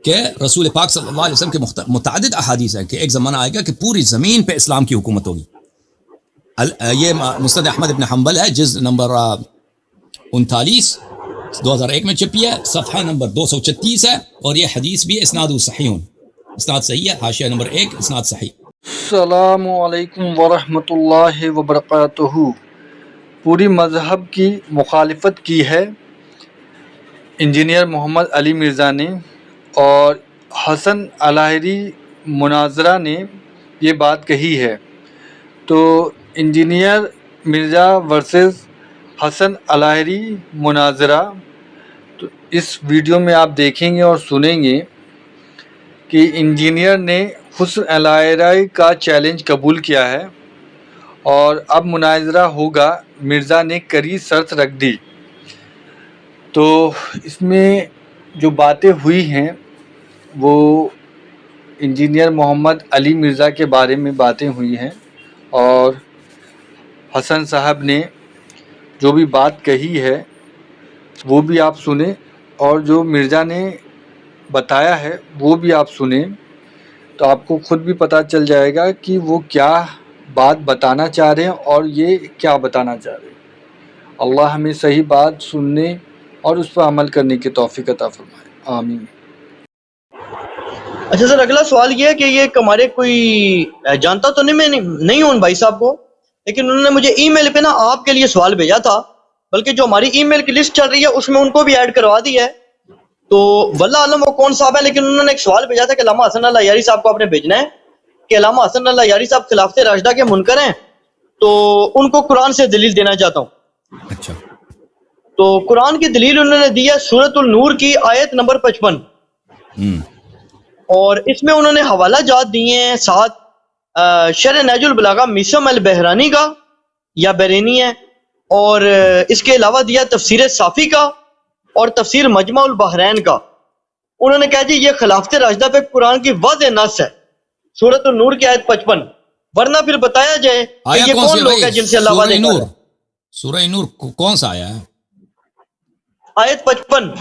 کہ رسول پاک صلی اللہ علیہ وسلم کے متعدد احادیث ہیں کہ ایک زمانہ آئے گا کہ پوری زمین پہ اسلام کی حکومت ہوگی. یہ مسند احمد ابن حنبل ہے، جز نمبر 39 2001 میں چھپی ہے، صفحہ نمبر 236 ہے، اور یہ حدیث بھی اسناد صحیح، اسناد صحیح ہے، حاشیہ نمبر 1 اسناد صحیح. السلام علیکم ورحمۃ اللہ وبرکاتہ. پوری مذہب کی مخالفت کی ہے انجینئر محمد علی مرزا نے، اور حسن الہری مناظرہ نے یہ بات کہی ہے. تو انجینئر مرزا ورسز حسن الہری مناظرہ، تو اس ویڈیو میں آپ دیکھیں گے اور سنیں گے کہ انجینئر نے حسن الہری کا چیلنج قبول کیا ہے، اور اب مناظرہ ہوگا. مرزا نے کڑی شرط رکھ دی. تو اس میں جو باتیں ہوئی ہیں وہ انجینئر محمد علی مرزا کے بارے میں باتیں ہوئی ہیں، اور حسن صاحب نے جو بھی بات کہی ہے وہ بھی آپ سنیں، اور جو مرزا نے بتایا ہے وہ بھی آپ سنیں، تو آپ کو خود بھی پتہ چل جائے گا کہ وہ کیا بات بتانا چاہ رہے ہیں اور یہ کیا بتانا چاہ رہے ہیں. اللہ ہمیں صحیح بات سننے اور اس پر عمل کرنے کی توفیق عطا فرمائے، آمین. اچھا سر، اگلا سوال یہ ہے کہ یہ ہمارے کوئی جانتا تو نہیں ہوں بھائی صاحب کو، لیکن انہوں نے مجھے ای میل پہ نا آپ کے لیے سوال بھیجا تھا، بلکہ جو ہماری ای میل کی لسٹ چل رہی ہے اس میں ان کو بھی ایڈ کروا دی ہے. تو واللہ عالم وہ کون صاحب ہے، لیکن انہوں نے ایک سوال بھیجا تھا کہ علامہ حسن اللہ یاری صاحب کو آپ نے بھیجنا ہے کہ علامہ حسن اللہ یاری صاحب خلافت راشدہ کے منکر ہیں، تو ان کو قرآن سے دلیل دینا چاہتا ہوں. اچھا، تو قرآن کی دلیل انہوں نے دی ہے سورۃ النور کی آیت نمبر 55، اور اس میں انہوں نے حوالہ جات دیے ہیں 7 شرح نہج البلاغہ میثم البحرانی کا یا بحرینی ہے، اور اس کے علاوہ دیا تفسیر صافی کا اور تفسیر مجمع البحرین کا. انہوں نے کہا جی یہ خلافت راشدہ پہ قرآن کی واضح نص ہے سورۃ النور کی آیت 55، ورنہ پھر بتایا جائے کہ یہ کون لوگ ہیں جن سے اللہ وعدے کر رہا ہے. سورہ نور کون سا آیا ہے؟ آیت 55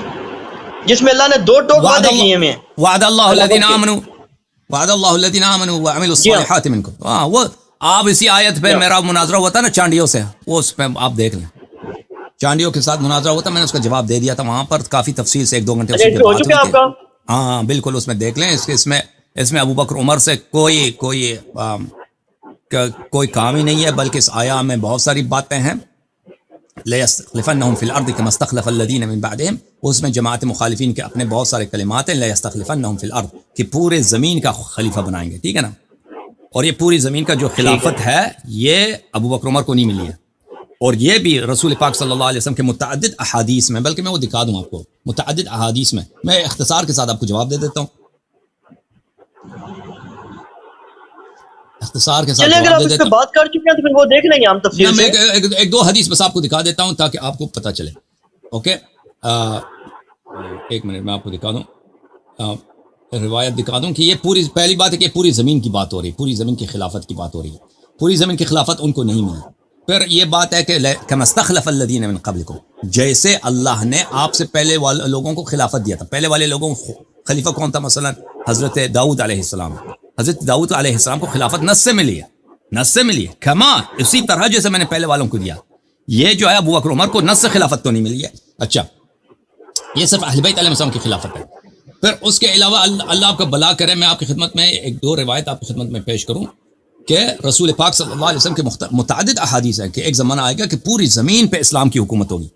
جس میں اللہ نے 2 ٹوک وعدے کیے ہیں. وعد اللہ الذین آمنوا وعد اللہ الذین آمنوا وعملوا الصالحات منکم. وہ آپ اسی آیت پہ میرا مناظرہ ہوا تھا نا چانڈیوں سے، وہ اس پہ آپ دیکھ لیں، چانڈیوں کے ساتھ مناظرہ ہوا تھا، میں نے اس کا جواب دے دیا تھا وہاں پر کافی تفصیل سے، 1-2 گھنٹے اس کی بات ہوئی تھی. ہاں بالکل، اس میں دیکھ لیں. اس میں ابو بکر عمر سے کوئی کام ہی نہیں ہے، بلکہ اس آیا میں بہت ساری باتیں ہیں. لَيَسْتَخْلِفَنَّهُمْ فِي الْأَرْضِ كَمَا اسْتَخْلَفَ الَّذِينَ مِن بَعْدِهِمْ، اس میں جماعت مخالفین کے اپنے بہت سارے کلمات ہیں. لَيَسْتَخْلِفَنَّهُمْ فِي الْأَرْضِ کہ پورے زمین کا خلیفہ بنائیں گے، ٹھیک ہے نا. اور یہ پوری زمین کا جو خلافت ہے یہ ابو بکر عمر کو نہیں ملی ہے، اور یہ بھی رسول پاک صلی اللہ علیہ وسلم کے متعدد احادیث میں، بلکہ میں وہ دکھا دوں آپ کو، متعدد احادیث میں اختصار کے ساتھ آپ کو جواب دے دیتا ہوں، اختصار کے ساتھ چلیں اگر آپ اس پہ بات کر چکے ہیں تو پھر وہ دیکھ لیں گے ہم تفصیل سے. میں 1-2 حدیث بس آپ کو دکھا دیتا ہوں تاکہ آپ کو پتہ چلے. اوکے، 1 منٹ میں آپ کو دکھا دوں، روایت دکھا دوں کہ یہ پہلی بات ہے کہ پوری زمین کی بات ہو رہی ہے، پوری زمین کی خلافت کی بات ہو رہی ہے. پوری زمین کی خلافت ان کو نہیں ملی. پھر یہ بات ہے کہ کما استخلف الذین من قبلکم، جیسے اللہ نے آپ سے پہلے والے لوگوں کو خلافت دیا تھا. پہلے والے لوگوں کو خلیفہ کون تھا؟ مثلا حضرت داؤد علیہ السلام. حضرت داؤد علیہ السلام کو خلافت نص سے ملی ہے، کما اسی طرح جیسے میں نے پہلے والوں کو دیا. یہ جو ہے ابو بکر عمر کو نص سے خلافت تو نہیں ملی ہے. اچھا، یہ صرف اہل بیت علیہ السلام کی خلافت ہے. پھر اس کے علاوہ اللہ آپ کا بھلا کرے، میں آپ کی خدمت میں 1-2 روایت آپ کی خدمت میں پیش کروں کہ رسول پاک صلی اللہ علیہ وسلم کے متعدد احادیث ہیں کہ ایک زمانہ آئے گا کہ پوری زمین پہ اسلام کی حکومت ہوگی.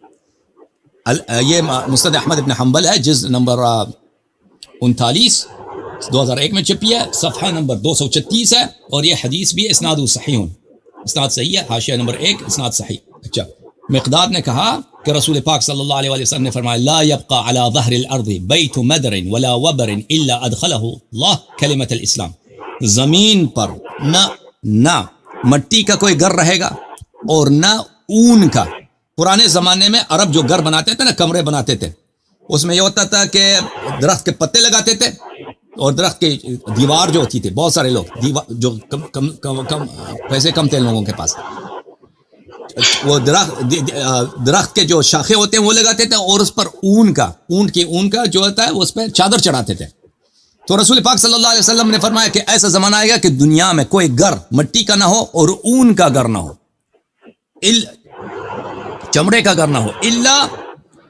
یہ مسند احمد ابن حنبل ہے، جز نمبر 39 2001 میں چھپی ہے، صفحہ نمبر 236 ہے، اور یہ حدیث بھی اسناد صحیح، اسناد صحیح ہے، حاشیہ نمبر 1 اسناد صحیح. اچھا، مقداد نے کہا کہ رسول پاک صلی اللہ علیہ وسلم نے فرمایا لا يبقى على ظهر الارض بيت مدر ولا وبر الا ادخله الله کلمۃ الاسلام. زمین پر نہ مٹی کا کوئی گھر رہے گا اور نہ اون کا. پرانے زمانے میں عرب جو گھر بناتے تھے نا، کمرے بناتے تھے، اس میں یہ ہوتا تھا کہ درخت کے پتے لگاتے تھے، اور درخت کی دیوار جو ہوتی تھی، بہت سارے لوگ جو پیسے کم تھے لوگوں کے پاس، وہ درخت کے جو شاخیں ہوتے ہیں وہ لگاتے تھے، اور اس پر اون کا جو ہوتا ہے اس پہ چادر چڑھاتے تھے. تو رسول پاک صلی اللہ علیہ وسلم نے فرمایا کہ ایسا زمانہ آئے گا کہ دنیا میں کوئی گھر مٹی کا نہ ہو اور اون کا گھر نہ ہو، چمڑے کا گھر نہ ہو، الا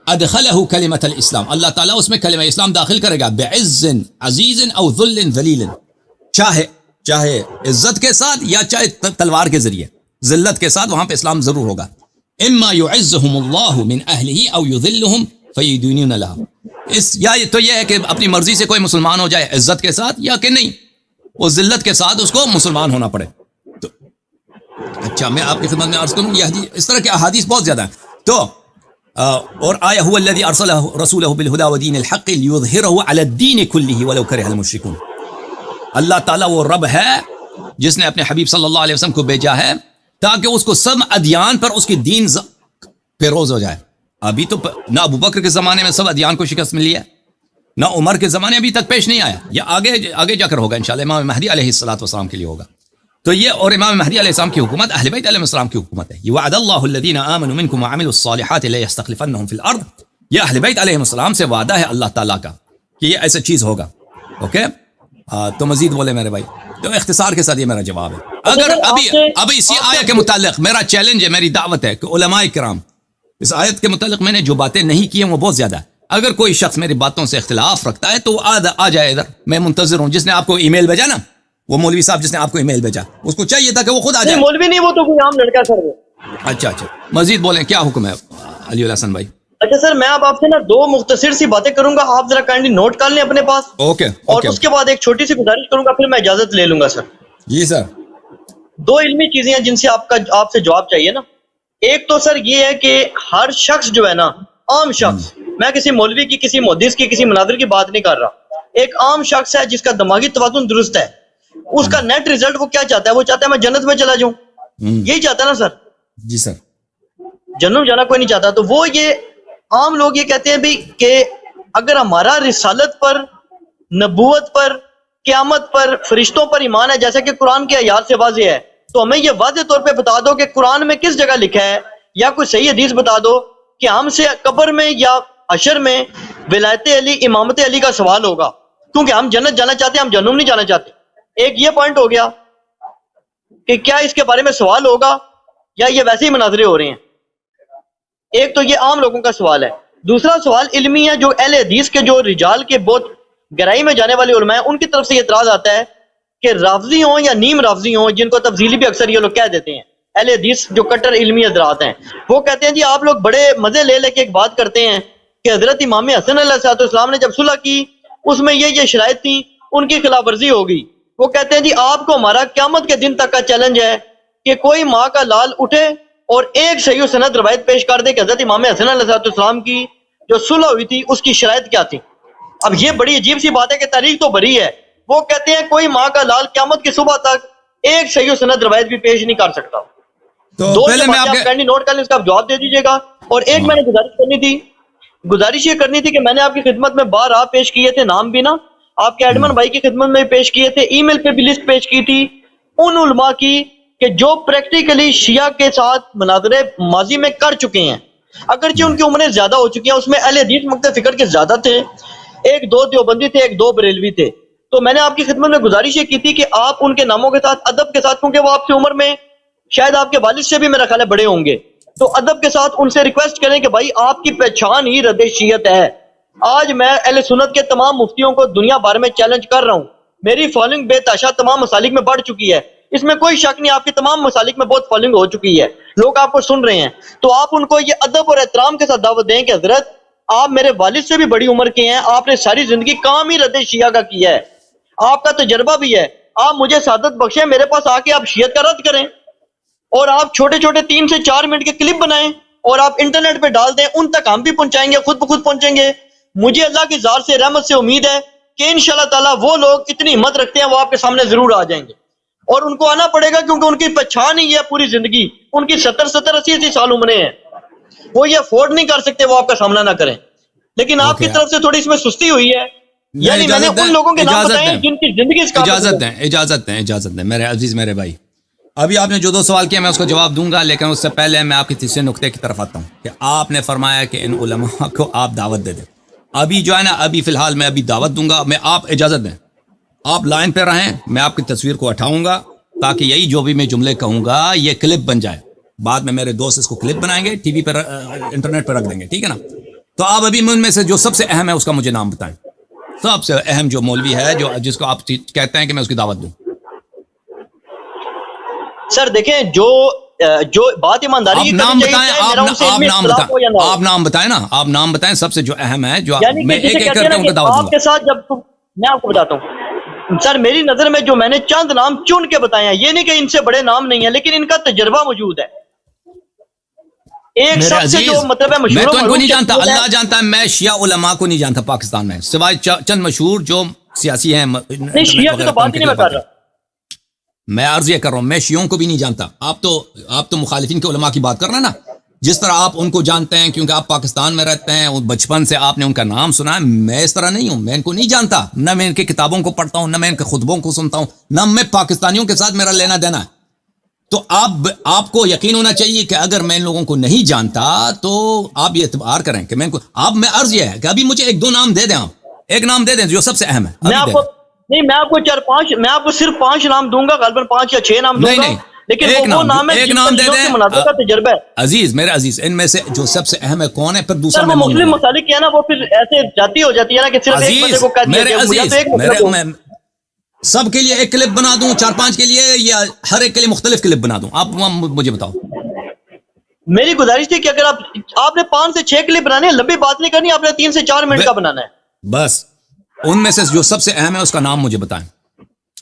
ادخلہ کلمۃ الاسلام، اللہ تعالیٰ اس میں کلمہ اسلام داخل کرے گا، بعز عزیز او ذل ذلیل، چاہے عزت کے ساتھ یا چاہے تلوار کے ذریعے، ذلت کے ساتھ وہاں پہ اسلام ضرور ہوگا. اما يعزهم اللہ من اہلہ او یذلهم فیدینون لها، یا تو یہ ہے کہ اپنی مرضی سے کوئی مسلمان ہو جائے عزت کے ساتھ، یا کہ نہیں وہ ذلت کے ساتھ اس کو مسلمان ہونا پڑے. تو اچھا میں آپ کی خدمت میں عرض کروں، یہ حدیث اس طرح کے احادیث بہت زیادہ ہیں. تو اور آیا هو الذی ارسل رسولہ بالہدی ودین الحق لیظہرہ علی الدین کلہ ولو کرہ المشرکون. اللہ تعالیٰ وہ رب ہے جس نے اپنے حبیب صلی اللہ علیہ وسلم کو بھیجا ہے تاکہ اس کو سب ادیان پر اس کی دین پیروز ہو جائے. ابھی تو نہ ابو بکر کے زمانے میں سب ادیان کو شکست ملی ہے، نہ عمر کے زمانے ابھی تک پیش نہیں آیا، یا آگے جا کر ہوگا انشاءاللہ، امام مہدی علیہ الصلوۃ والسلام کے لیے ہوگا. تو یہ اور امام مہدی علیہ السلام کی حکومت اہل بیت علیہ السلام کی حکومت ہے. یہ وعد اللہ الذین آمنوا منکم وعملوا الصالحات لیستخلفنہم فی الارض، یہ اہل بیت علیہ السلام سے وعدہ ہے اللہ تعالیٰ کا کہ یہ ایسا چیز ہوگا. اوکے تو مزید بولے میرے بھائی، تو اختصار کے ساتھ یہ میرا جواب ہے. اگر ابھی اسی آیت کے متعلق میرا چیلنج ہے، میری دعوت ہے کہ علماء کرام اس آیت کے متعلق میں نے جو باتیں نہیں کی ہیں وہ بہت زیادہ ہے. اگر کوئی شخص میری باتوں سے اختلاف رکھتا ہے تو آ جائے ادھر، میں منتظر ہوں. جس نے آپ کو ای میل بھیجا نا، وہ مولوی صاحب جس نے آپ کو ای میل بھیجا، اس کو چاہیے تھا کہ وہ خود آ جائے. مولوی نہیں، وہ تو کوئی عام لڑکا سر. اچھا مزید بولیں، کیا حکم ہے علی الحسن بھائی؟ اچھا سر، میں اب آپ سے نا دو مختصر سی باتیں کروں گا، آپ ذرا کائنڈلی نوٹ کر لیں اپنے پاس. اوکے. اور اس کے بعد ایک چھوٹی سی گزارش کروں گا، پھر میں اجازت لے لوں گا سر. جی سر. دو علمی چیزیں ہیں جن سے آپ سے جواب چاہیے نا. ایک تو سر یہ ہے کہ ہر شخص جو ہے نا، عام شخص، میں کسی مولوی کی، کسی محدث کی، کسی مناظر کی بات نہیں کر رہا، ایک عام شخص ہے جس کا دماغی توازن درست ہے، اس کا نیٹ ریزلٹ وہ کیا چاہتا ہے؟ وہ چاہتا ہے میں جنت میں چلا جاؤں. یہی چاہتا ہے نا سر؟ جی سر. جنت جانا کوئی نہیں چاہتا. تو وہ یہ عام لوگ یہ کہتے ہیں بھی کہ اگر ہمارا رسالت پر، نبوت پر، قیامت پر، فرشتوں پر ایمان ہے جیسا کہ قرآن کی آیات سے واضح ہے، تو ہمیں یہ واضح طور پہ بتا دو کہ قرآن میں کس جگہ لکھا ہے، یا کوئی صحیح حدیث بتا دو کہ ہم سے قبر میں یا حشر میں ولایت علی، امامت علی کا سوال ہوگا، کیونکہ ہم جنت جانا چاہتے ہیں، ہم جہنم نہیں جانا چاہتے. ایک یہ پوائنٹ ہو گیا کہ کیا اس کے بارے میں سوال ہوگا یا یہ ویسے ہی مناظرے ہو رہے ہیں. ایک تو یہ عام لوگوں کا سوال ہے. دوسرا سوال علمی ہے، جو اہل حدیث کے، جو رجال کے بہت گہرائی میں جانے والے علماء ہیں، ان کی طرف سے یہ اعتراض آتا ہے کہ رافضی ہوں یا نیم رافضی ہوں، جن کو تفضیلی بھی اکثر یہ لوگ کہہ دیتے ہیں، اہل حدیث جو کٹر علمی حضرات ہیں، وہ کہتے ہیں جی آپ لوگ بڑے مزے لے کے ایک بات کرتے ہیں کہ حضرت امام حسن علیہ السلام نے جب صلح کی اس میں یہ شرائط تھی، ان کی خلاف ورزی ہو گئی. وہ کہتے ہیں جی آپ کو ہمارا قیامت کے دن تک کا چیلنج ہے کہ کوئی ماں کا لال اٹھے اور ایک صحیح سند روایت پیش کر دے کہ حضرت امام حسن علیہ السلام کی جو صلح ہوئی تھی اس کی شرائط کیا تھی. اب یہ بڑی عجیب سی بات ہے کہ تاریخ تو بری ہے. وہ کہتے ہیں کوئی ماں کا لال قیامت کی صبح تک ایک صحیح سند روایت بھی پیش نہیں کر سکتا. تو پہلے میں آپ کینڈی نوٹ کر لیں، اس کا جواب دے دیجیے گا. اور ایک میں نے گزارش یہ کرنی تھی کہ میں نے آپ کی خدمت میں بارہا پیش کیے تھے، نام بھی نا آپ کے ایڈمن بھائی کی خدمت میں پیش کیے تھے، ای میل پہ بھی لسٹ پیش کی تھی ان علماء کی کہ جو پریکٹیکلی شیعہ کے ساتھ مناظرے ماضی میں کر چکے ہیں، اگرچہ ان کی عمریں زیادہ ہو چکی ہیں. اس میں اہل حدیث مکتب فکر کے زیادہ تھے، ایک دو دیوبندی تھے، ایک دو بریلوی تھے. تو میں نے آپ کی خدمت میں گزارش یہ کی تھی کہ آپ ان کے ناموں کے ساتھ ادب کے ساتھ، کیونکہ وہ آپ کی عمر میں شاید آپ کے والد سے بھی میرا خیال ہے بڑے ہوں گے، تو ادب کے ساتھ ان سے ریکویسٹ کریں کہ بھائی آپ کی پہچان ہی رد شیعت ہے. آج میں اہل سنت کے تمام مفتیوں کو دنیا بھر میں چیلنج کر رہا ہوں، میری فالوئنگ بے تحاشا تمام مسالک میں بڑھ چکی ہے، اس میں کوئی شک نہیں، آپ کی تمام مسالک میں بہت فالوئنگ ہو چکی ہے، لوگ آپ کو سن رہے ہیں. تو آپ ان کو یہ ادب اور احترام کے ساتھ دعوت دیں کہ حضرت آپ میرے والد سے بھی بڑی عمر کے ہیں، آپ نے ساری زندگی کام ہی رد شیعہ کا کیا ہے، آپ کا تجربہ بھی ہے، آپ مجھے سعادت بخشیں، میرے پاس آ کے آپ شیعت کا رد کریں، اور آپ چھوٹے چھوٹے 3 سے 4 منٹ کے کلپ بنائیں اور آپ انٹرنیٹ پہ ڈال دیں، ان تک ہم بھی پہنچائیں گے، خود بخود پہنچیں گے. مجھے اللہ کی ذات سے رحمت سے امید ہے کہ انشاءاللہ تعالیٰ وہ لوگ اتنی ہمت رکھتے ہیں وہ آپ کے سامنے ضرور آ جائیں گے، اور ان کو آنا پڑے گا کیونکہ ان کی پہچان ہی ہے پوری زندگی، ان کی 70-80 سال عمریں ہیں، وہ یہ افورڈ نہیں کر سکتے وہ آپ کا سامنا نہ کریں. لیکن آپ کی طرف سے تھوڑی اس میں سستی ہوئی ہے، یعنی میں نے ان لوگوں کے نام بتائے جن کی زندگی اس اجازت دیں میرے عزیز، میرے بھائی. ابھی آپ نے جو 2 سوال کیا میں اس کو جواب دوں گا، لیکن اس سے پہلے میں آپ کے تیسرے نقطے کی طرف آتا ہوں کہ آپ نے فرمایا کہ ان علماء کو آپ دعوت دے دیں. ابھی جو ہے نا، ابھی فی الحال میں ابھی دعوت دوں گا، میں آپ اجازت دیں آپ لائن پہ رہیں, میں آپ کی تصویر کو اٹھاؤں گا تاکہ یہی جو بھی میں جملے کہوں گا یہ کلپ بن جائے. بعد میں میرے دوست اس کو کلپ بنائیں گے, ٹی وی پہ انٹرنیٹ پہ رکھ دیں گے, ٹھیک ہے نا. تو آپ ابھی ان میں سے جو سب سے اہم ہے اس کا مجھے نام بتائیں. سب سے اہم جو مولوی ہے جو جس کو آپ کہتے ہیں کہ میں اس کی دعوت دوں. سر دیکھیں جو بات ایمانداری آپ کی نام کرنی بتائیں, چاہیے, میرا ان سے علمی اختلاف ہو یا نہ ہو. آپ نام بتائیں نا, آپ نام بتائیں سب سے جو اہم ہے جو یعنی میں کہ ایک جسے ایک کہتے کر ہیں کے نا ان کو کہ دعوت دوں آپ کے گا. ساتھ جب میں آپ کو بتاتا ہوں سر, میری نظر میں جو میں نے چند نام چن کے بتائے ہیں, یہ نہیں کہ ان سے بڑے نام نہیں ہیں, لیکن ان کا تجربہ موجود ہے. ایک میرے سب سے جو عزیز, مطلب ہے میں مشہور تو و ان کو نہیں معروف جانتا, شخصیت ہے. اللہ جانتا ہے. میں شیعہ علماء کو نہیں جانتا پاکستان میں, سوائے چند مشہور جو سیاسی ہیں نہیں, انٹرنیٹ شیعہ کی وغیرہ تو پہ ان بات کے ہی نہیں میں خلاف کر رہا. میں عرض یہ کر رہا ہوں, میں شیعوں کو بھی نہیں جانتا. آپ تو مخالفین کے علماء کی بات کر رہے ہیں نا, جس طرح آپ ان کو جانتے ہیں کیونکہ آپ پاکستان میں رہتے ہیں, بچپن سے آپ نے ان کا نام سنا ہے. میں اس طرح نہیں ہوں, میں ان کو نہیں جانتا, نہ میں ان کی کتابوں کو پڑھتا ہوں, نہ میں ان کے خطبوں کو سنتا ہوں, نہ میں پاکستانیوں کے ساتھ میرا لینا دینا ہے. تو آپ کو یقین ہونا چاہیے کہ اگر میں ان لوگوں کو نہیں جانتا تو آپ یہ اعتبار کریں کہ میں ان کو, آپ میں عرض یہ ہے کہ ابھی مجھے ایک دو نام دے دیں, آپ ایک نام دے دیں جو سب سے اہم ہے. میں آپ کو نہیں, میں آپ کو میں آپ کو صرف 5 نام دوں گا, غالباً 5 یا 6 نام دوں گا, لیکن وہ نام ہے ایک جن نام پر دے شیعوں دیں. کے مناظرے کا تجربہ ہے. عزیز, میرے عزیز, ان میں سے جو سب سے اہم ہے کون ہے, پھر دوسرا سر میں وہ مان لوں مسلم گا. مسالک کیا نا, وہ پھر ایسے جاتی ہو جاتی ہے نا کہ صرف ایک بندے عزیز, کو کہہ دیا میرے جائے, مجھے تو عزیز, ایک مطلب ہو. سب کے لیے ایک کلپ بنا دوں, 4-5 کے لیے, یا ہر ایک کے لیے مختلف کلپ بنا دوں, آپ مجھے بتاؤ. میری گزارش تھی کہ اگر آپ نے 5 سے 6 کلپ بنانے ہیں, لمبی بات نہیں کرنی, آپ نے 3 سے 4 منٹ کا بنانا ہے. بس ان میں سے جو سب سے اہم ہے اس کا نام مجھے بتائیں,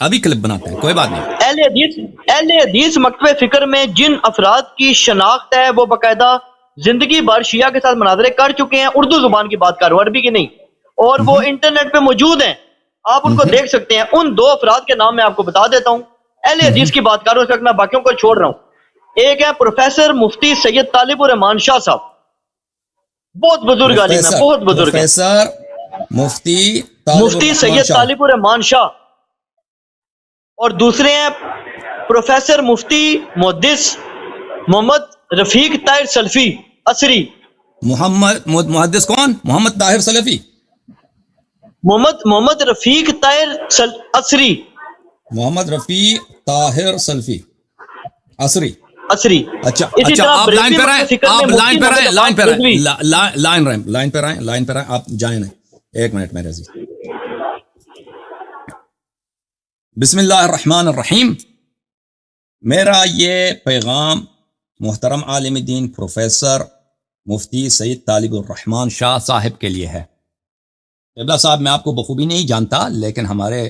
ابھی کلپ بناتے ہیں, کوئی بات نہیں. اہل حدیث مکتبہ فکر میں جن افراد کی شناخت ہے وہ باقاعدہ زندگی بھر شیعہ کے ساتھ مناظرے کر چکے ہیں. اردو زبان کی بات کر رہا ہوں, عربی کی نہیں, اور وہ انٹرنیٹ پہ موجود ہیں, آپ ان کو دیکھ سکتے ہیں. ان 2 افراد کے نام میں آپ کو بتا دیتا ہوں. اہل حدیث کی بات کر رہا ہوں, اس وقت میں باقیوں کو چھوڑ رہا ہوں. ایک ہے پروفیسر مفتی سید طالب الرحمان شاہ صاحب, بہت بزرگ عالم ہے, بہت بزرگ ہیں. پروفیسر مفتی سید طالب الرحمان شاہ. اور دوسرے ہیں پروفیسر مفتی محدث محمد رفیق طاہر سلفی عصری. محدث کون؟ محمد طاہر سلفی. محمد رفیق طاہر عصری. محمد رفیع طاہر سلفی عصری. اچھا, آپ لائن پہ رہیں, لائن پہ رہیں, آپ جائیں نہیں, ایک منٹ میرے عزیز. بسم اللہ الرحمن الرحیم. میرا یہ پیغام محترم عالم دین پروفیسر مفتی سید طالب الرحمان شاہ صاحب کے لیے ہے. قبلہ صاحب, میں آپ کو بخوبی نہیں جانتا, لیکن ہمارے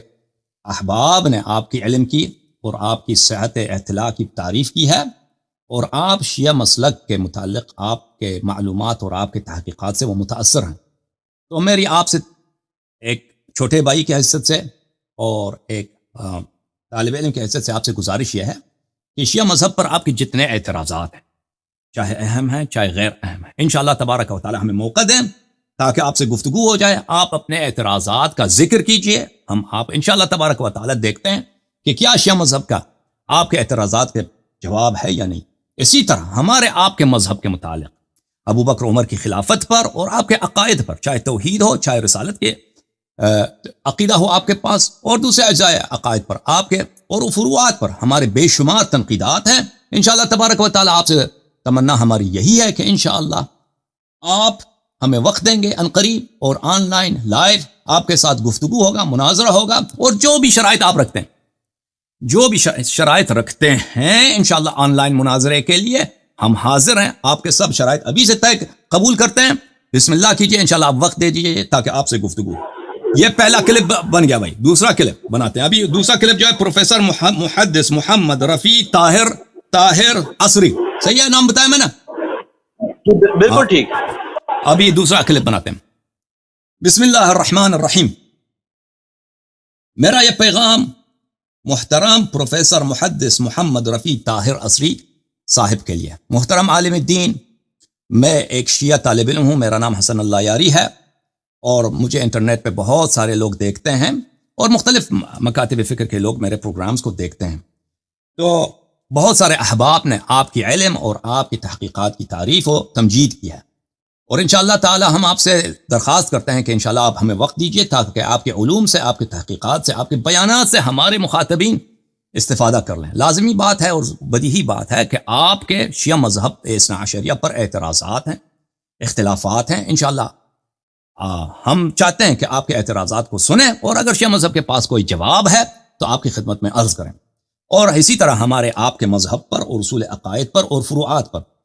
احباب نے آپ کی علم کی اور آپ کی صحت اطلاع کی تعریف کی ہے, اور آپ شیعہ مسلک کے متعلق آپ کے معلومات اور آپ کے تحقیقات سے وہ متاثر ہیں. تو میری آپ سے ایک چھوٹے بھائی کی حیثیت سے اور ایک طالب علم کی حیثیت سے آپ سے گزارش یہ ہے کہ شیعہ مذہب پر آپ کے جتنے اعتراضات ہیں, چاہے اہم ہیں چاہے غیر اہم ہیں, انشاءاللہ تبارک و تعالی ہمیں موقع دیں تاکہ آپ سے گفتگو ہو جائے. آپ اپنے اعتراضات کا ذکر کیجئے, ہم آپ انشاءاللہ تبارک و تعالی دیکھتے ہیں کہ کیا شیعہ مذہب کا آپ کے اعتراضات کے جواب ہے یا نہیں. اسی طرح ہمارے آپ کے مذہب کے متعلق ابو بکر عمر کی خلافت پر اور آپ کے عقائد پر, چاہے توحید ہو چاہے رسالت کے عقیدہ ہو آپ کے پاس, اور دوسرے اجزاء عقائد پر آپ کے اور فروعات پر ہمارے بے شمار تنقیدات ہیں. انشاءاللہ تبارک و تعالی آپ سے تمنا ہماری یہی ہے کہ انشاءاللہ آپ ہمیں وقت دیں گے عنقریب, اور آن لائن لائیو آپ کے ساتھ گفتگو ہوگا, مناظرہ ہوگا, اور جو بھی شرائط آپ رکھتے ہیں, جو بھی شرائط رکھتے ہیں انشاءاللہ آن لائن مناظرے کے لیے ہم حاضر ہیں. آپ کے سب شرائط ابھی سے طے قبول کرتے ہیں. بسم اللہ کیجئے, انشاءاللہ آپ وقت دے دیجئے تاکہ آپ سے گفتگو. یہ پہلا کلپ بن گیا بھائی, دوسرا کلپ بناتے ہیں. ابھی دوسرا کلپ جو ہے پروفیسر محدث محمد رفیع طاہر عصری, صحیح ہے نام بتایا میں نے؟ بالکل ٹھیک. ابھی دوسرا کلپ بناتے ہیں. بسم اللہ الرحمن الرحیم. میرا یہ پیغام محترم پروفیسر محدث محمد رفیع طاہر عصری صاحب کے لیے. محترم عالم الدین, میں ایک شیعہ طالب علم ہوں, میرا نام حسن اللہ یاری ہے, اور مجھے انٹرنیٹ پہ بہت سارے لوگ دیکھتے ہیں, اور مختلف مکاتب فکر کے لوگ میرے پروگرامز کو دیکھتے ہیں. تو بہت سارے احباب نے آپ کی علم اور آپ کی تحقیقات کی تعریف و تمجید کی ہے. اور انشاءاللہ تعالی ہم آپ سے درخواست کرتے ہیں کہ انشاءاللہ آپ ہمیں وقت دیجئے تاکہ آپ کے علوم سے، آپ کے تحقیقات سے، آپ کے بیانات سے ہمارے مخاطبین استفادہ کر لیں۔ لازمی بات ہے اور بدیہی بات ہے کہ آپ کے شیعہ مذہب اثنا عشریہ پر اعتراضات ہیں، اختلافات ہیں۔ انشاءاللہ ہم چاہتے ہیں کہ آپ کے اعتراضات کو سنیں، اور اگر شیعہ مذہب کے پاس کوئی جواب ہے تو آپ کی خدمت میں عرض کریں، اور اسی طرح ہمارے آپ کے مذہب پر اور اصول عقائد پر اور فروعات پر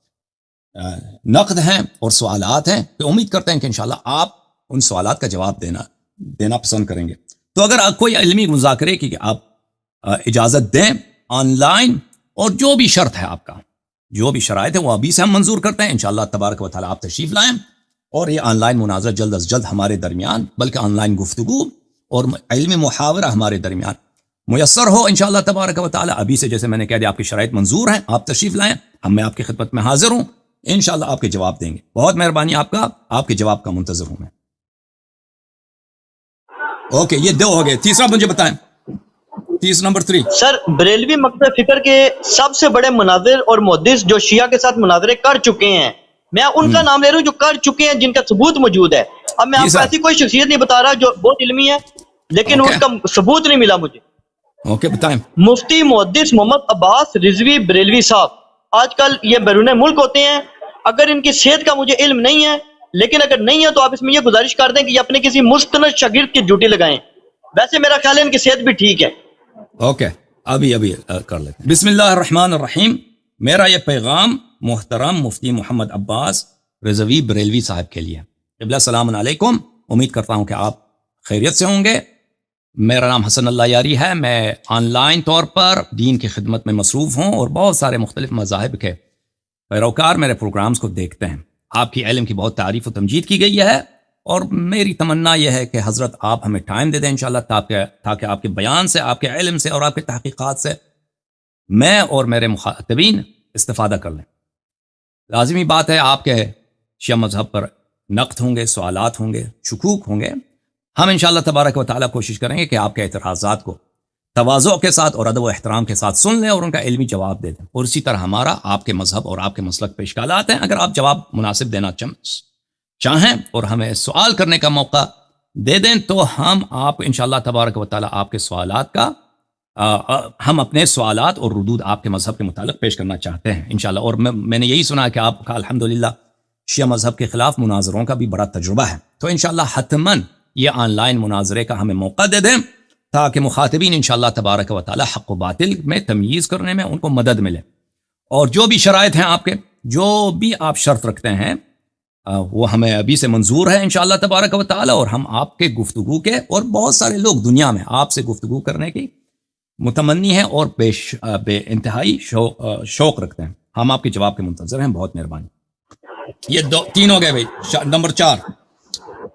نقد ہیں اور سوالات ہیں، تو امید کرتے ہیں کہ انشاءاللہ آپ ان سوالات کا جواب دینا پسند کریں گے۔ تو اگر کوئی علمی مذاکرے کی آپ اجازت دیں آن لائن، اور جو بھی شرط ہے آپ کا، جو بھی شرائط ہے وہ ابھی سے ہم منظور کرتے ہیں۔ انشاءاللہ تبارک و تعالیٰ آپ تشریف لائیں، اور یہ آن لائن مناظرہ جلد از جلد ہمارے درمیان، بلکہ آن لائن گفتگو اور علمی محاورہ ہمارے درمیان میسر ہو انشاءاللہ تبارک و تعالیٰ۔ ابھی سے جیسے میں نے کہہ دیا آپ کی شرائط منظور ہیں، آپ تشریف لائیں، میں آپ کی خدمت میں حاضر ہوں، انشاءاللہ آپ کے جواب دیں گے۔ بہت مہربانی آپ کا، آپ کے جواب کا منتظر ہوں میں۔ اوکے، یہ دو ہو گئے، تیسرا مجھے بتائیں، تیسرا نمبر 3۔ سر، بریلوی مکتب فکر کے سب سے بڑے مناظر اور محدث جو شیعہ کے ساتھ مناظرے کر چکے ہیں، میں ان کا نام لے رہا ہوں جو کر چکے ہیں، جن کا ثبوت موجود ہے۔ اب میں آپ کو ایسی کوئی شخصیت نہیں بتا رہا جو بہت علمی ہے لیکن اس کا ثبوت نہیں ملا مجھے۔ اوکے بتائیں۔ مفتی محدث محمد عباس رضوی بریلوی صاحب، آج کل یہ بیرون ملک ہوتے ہیں، اگر ان کی صحت کا مجھے علم نہیں ہے، لیکن اگر نہیں ہے تو آپ اس میں یہ گزارش کر دیں کہ یہ اپنے کسی مستند شاگرد کی ڈیوٹی لگائیں۔ ویسے میرا خیال ہے ان کی صحت بھی ٹھیک ہے۔ اوکے، ابھی کر لیتے ہیں۔ بسم اللہ الرحمن الرحیم۔ میرا یہ پیغام محترم مفتی محمد عباس رضوی بریلوی صاحب کے لیے۔ قبلہ السلام علیکم، امید کرتا ہوں کہ آپ خیریت سے ہوں گے۔ میرا نام حسن اللہ یاری ہے، میں آن لائن طور پر دین کی خدمت میں مصروف ہوں، اور بہت سارے مختلف مذاہب کے پیروکار میرے پروگرامز کو دیکھتے ہیں۔ آپ کی علم کی بہت تعریف و تمجید کی گئی ہے، اور میری تمنا یہ ہے کہ حضرت آپ ہمیں ٹائم دے دیں انشاءاللہ تاکہ آپ کے بیان سے، آپ کے علم سے اور آپ کے تحقیقات سے میں اور میرے مخاطبین استفادہ کر لیں۔ لازمی بات ہے آپ کے شیعہ مذہب پر نقد ہوں گے، سوالات ہوں گے، شکوک ہوں گے۔ ہم انشاءاللہ تبارک و تعالیٰ کوشش کریں گے کہ آپ کے اعتراضات کو تواضع کے ساتھ اور ادب و احترام کے ساتھ سن لیں اور ان کا علمی جواب دے دیں، اور اسی طرح ہمارا آپ کے مذہب اور آپ کے مسلک پہ اشکالات ہیں، اگر آپ جواب مناسب دینا چاہیں اور ہمیں سوال کرنے کا موقع دے دیں تو ہم آپ انشاءاللہ تبارک و تعالیٰ آپ کے سوالات کا ہم اپنے سوالات اور ردود آپ کے مذہب کے متعلق پیش کرنا چاہتے ہیں انشاءاللہ۔ اور میں نے یہی سنا کہ آپ کا الحمدللہ شیعہ مذہب کے خلاف مناظروں کا بھی بڑا تجربہ ہے، تو انشاءاللہ حتماً یہ آن لائن مناظرے کا ہمیں موقع دے دیں تاکہ مخاطبین انشاءاللہ تبارک و تعالی حق و باطل میں تمییز کرنے میں ان کو مدد ملے۔ اور جو بھی شرائط ہیں آپ کے، جو بھی آپ شرط رکھتے ہیں وہ ہمیں ابھی سے منظور ہے انشاءاللہ تبارک و تعالی، اور ہم آپ کے گفتگو کے، اور بہت سارے لوگ دنیا میں آپ سے گفتگو کرنے کی متمنی ہیں اور بے انتہائی شوق رکھتے ہیں۔ ہم آپ کے جواب کے منتظر ہیں، بہت مہربانی۔ یہ تین ہو گئے بھائی، نمبر 4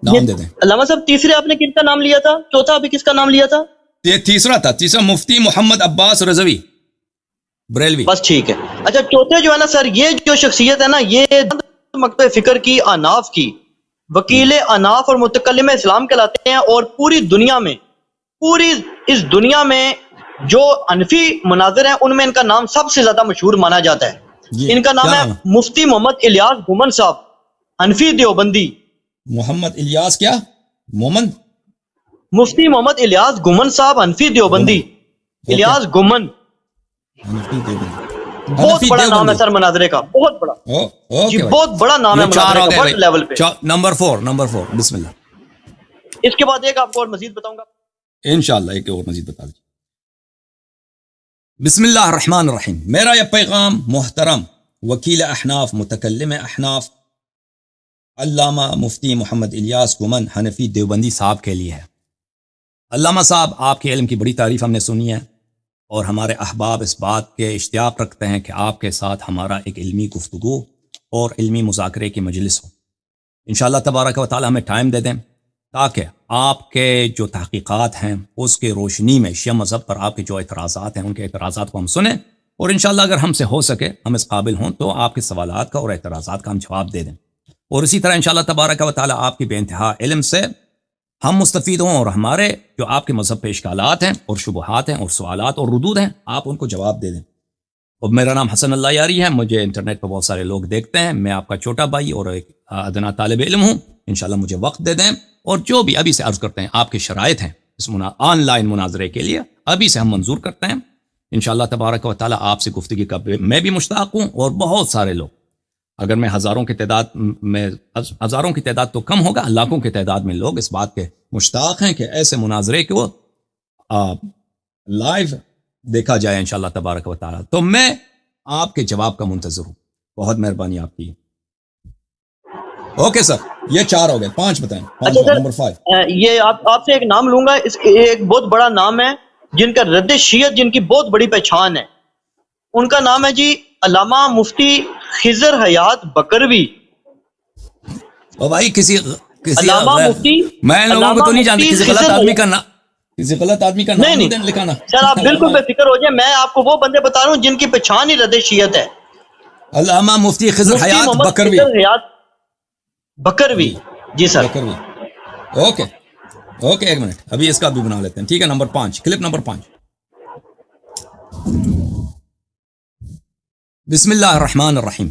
نام دے دیں۔ علامہ صاحب تیسرے آپ نے کس کا نام لیا تھا؟ چوتھا ابھی کس کا نام لیا تھا؟ یہ تیسرا تھا، تیسرا مفتی محمد عباس رضوی بریلوی۔ بس ٹھیک ہے۔ اچھا چوتھے جو ہے نا سر، یہ جو شخصیت ہے نا، یہ مکتب فکر کی اناف کی وکیل اناف اور متکلم اسلام کہلاتے ہیں، اور پوری اس دنیا میں جو انفی مناظر ہیں ان میں ان کا نام سب سے زیادہ مشہور مانا جاتا ہے۔ ان کا نام ہے مفتی محمد الیاس گھمن صاحب، انفی دیوبندی۔ محمد الیاس کیا؟ مومن؟ مفتی محمد الیاس گھمن صاحب، انفی دیوبندی، الیاس گھمن۔ بہت بڑا نام ہے سر مناظرے کا، بہت بڑا، جی بہت بڑا نام ہے مناظرے کا ورلڈ لیول پہ۔ نمبر 4 بسم اللہ۔ اس کے بعد ایک آپ کو اور مزید بتاؤں گا انشاءاللہ، ایک اور مزید بتا دیجیے۔ بسم اللہ الرحمن الرحیم۔ میرا یہ پیغام محترم وکیل احناف، متکلم احناف، علامہ مفتی محمد الیاس گھمن حنفی دیوبندی صاحب کے لیے ہے۔ علامہ صاحب، آپ کے علم کی بڑی تعریف ہم نے سنی ہے، اور ہمارے احباب اس بات کے اشتیاق رکھتے ہیں کہ آپ کے ساتھ ہمارا ایک علمی گفتگو اور علمی مذاکرے کی مجلس ہو۔ انشاءاللہ تبارک و تعالی ہمیں ٹائم دے دیں تاکہ آپ کے جو تحقیقات ہیں اس کے روشنی میں شیعہ مذہب پر آپ کے جو اعتراضات ہیں ان کے اعتراضات کو ہم سنیں، اور انشاءاللہ اگر ہم سے ہو سکے، ہم اس قابل ہوں تو آپ کے سوالات کا اور اعتراضات کا ہم جواب دے دیں، اور اسی طرح انشاءاللہ تبارک و تعالی آپ کی بے انتہا علم سے ہم مستفید ہوں، اور ہمارے جو آپ کے مذہب پہ اشکالات ہیں اور شبہات ہیں اور سوالات اور ردود ہیں، آپ ان کو جواب دے دیں۔ اور میرا نام حسن اللہ یاری ہے. مجھے انٹرنیٹ پہ بہت سارے لوگ دیکھتے ہیں. میں آپ کا چھوٹا بھائی اور ایک ادنا طالب علم ہوں. انشاءاللہ مجھے وقت دے دیں, اور جو بھی ابھی سے عرض کرتے ہیں آپ کے شرائط ہیں اس آن لائن مناظرے کے لیے, ابھی سے ہم منظور کرتے ہیں. انشاءاللہ تبارک و تعالی آپ سے گفتگی کا میں بھی مشتاق ہوں, اور بہت سارے لوگ, اگر میں ہزاروں کی تعداد تو کم ہوگا, لاکھوں کی تعداد میں لوگ اس بات کے مشتاق ہیں کہ ایسے مناظرے کو لائیو دیکھا جائے انشاءاللہ تبارک و تعالی. تو میں آپ کے جواب کا منتظر ہوں. بہت مہربانی آپ کی. اوکے سر, یہ 4 ہو گئے, 5 بتائیں. اچھا سر, نمبر 5. یہ آپ سے ایک نام لوں گا, ایک بہت بڑا نام ہے جن کا رد شیعت جن کی بہت بڑی پہچان ہے. ان کا نام ہے جی علامہ مفتی خضر حیات بکروی. او بھائی کسی علامہ مفتی, میں لوگوں کو تو نہیں جانتا, کسی غلط آدمی کا نام, کسی غلط آدمی کا نام نہیں لکھانا. سر, آپ بالکل بے فکر ہو جائیں, میں آپ کو وہ بندے بتا رہا ہوں جن کی پہچان ہی رد شیعت ہے. علامہ مفتی خضر حیات بکروی. خضر حیات بکروی, جی سر. بکروی. اوکے ایک منٹ, ابھی اس کا بھی بنا لیتے ہیں. ٹھیک ہے, نمبر 5, کلپ نمبر 5. بسم اللہ الرحمن الرحیم.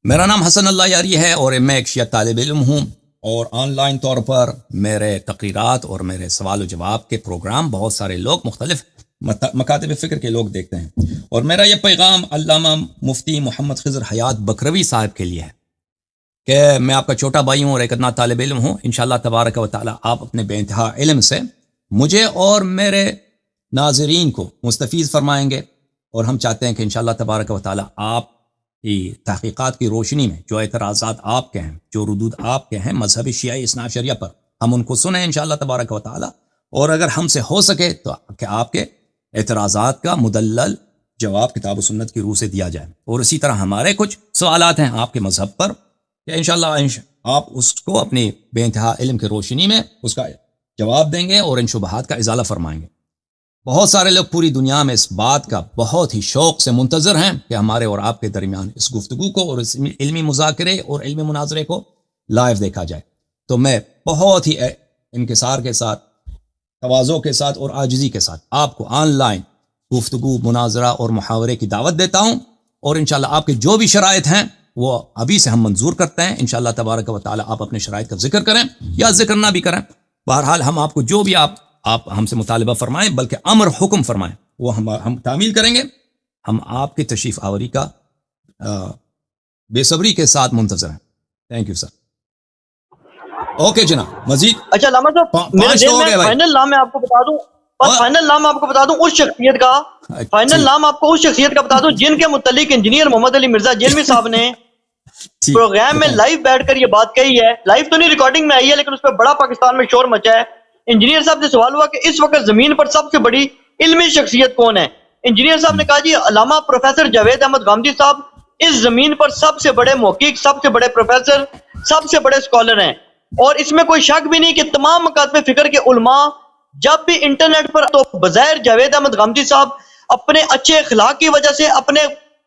میرا نام حسن اللہ یاری ہے, اور میں ایک شیعہ طالب علم ہوں, اور آن لائن طور پر میرے تقریرات اور میرے سوال و جواب کے پروگرام بہت سارے لوگ, مختلف مکاتب فکر کے لوگ دیکھتے ہیں. اور میرا یہ پیغام علامہ مفتی محمد خضر حیات بکروی صاحب کے لیے ہے کہ میں آپ کا چھوٹا بھائی ہوں اور ایک ادنا طالب علم ہوں. انشاءاللہ تبارک و تعالی آپ اپنے بے انتہا علم سے مجھے اور میرے ناظرین کو مستفیض فرمائیں گے, اور ہم چاہتے ہیں کہ انشاءاللہ تبارک و تعالی آپ کی تحقیقات کی روشنی میں جو اعتراضات آپ کے ہیں, جو ردود آپ کے ہیں مذہبی شیعہ اثنا عشریہ پر, ہم ان کو سنیں انشاءاللہ تبارک و تعالی. اور اگر ہم سے ہو سکے تو کہ آپ کے اعتراضات کا مدلل جواب کتاب و سنت کی روح سے دیا جائے. اور اسی طرح ہمارے کچھ سوالات ہیں آپ کے مذہب پر کہ انشاءاللہ آپ اس کو اپنی بے انتہا علم کی روشنی میں اس کا جواب دیں گے اور ان شبہات کا ازالہ فرمائیں گے. بہت سارے لوگ پوری دنیا میں اس بات کا بہت ہی شوق سے منتظر ہیں کہ ہمارے اور آپ کے درمیان اس گفتگو کو اور اس علمی مذاکرے اور علمی مناظرے کو لائیو دیکھا جائے. تو میں بہت ہی انکسار کے ساتھ, تواضع کے ساتھ اور عاجزی کے ساتھ آپ کو آن لائن گفتگو, مناظرہ اور محاورے کی دعوت دیتا ہوں. اور انشاءاللہ آپ کے جو بھی شرائط ہیں وہ ابھی سے ہم منظور کرتے ہیں. انشاءاللہ تبارک و تعالی آپ اپنے شرائط کا ذکر کریں یا ذکر نہ بھی کریں, بہرحال ہم آپ کو جو بھی آپ ہم سے مطالبہ فرمائیں, بلکہ امر حکم فرمائیں, وہ ہم تعمیل کریں گے. ہم آپ کی تشریف آوری کا بے صبری کے ساتھ منتظر ہیں. Thank you sir. اوکے جناب, مزید. اچھا علامہ صاحب, میرے ذہن میں فائنل نام میں آپ کو بتا دوں, اور فائنل نام آپ کو بتا دوں اس شخصیت کا, فائنل نام آپ کو اس شخصیت کا بتا دوں جن کے متعلق انجینئر محمد علی مرزا جیلوی صاحب نے پروگرام میں لائیو بیٹھ کر یہ بات کہی ہے. لائیو تو نہیں, ریکارڈنگ میں آئی ہے, لیکن اس پہ بڑا پاکستان میں شور مچا ہے. انجینئر صاحب سے سوال ہوا کہ اس وقت زمین پر سب سے بڑی علمی شخصیت کون ہے. انجینئر صاحب نے کہا جی علامہ پروفیسر جاوید احمد غامدی صاحب اس زمین پر سب سے بڑے محقق, سب سے بڑے پروفیسر, سب سے بڑے اسکالر ہیں. اور اس میں کوئی شک بھی نہیں کہ تمام مکاتب فکر کے علماء جب بھی انٹرنیٹ پر, تو بظاہر جاوید احمد غامدی صاحب اپنے اچھے اخلاق کی وجہ سے, اپنے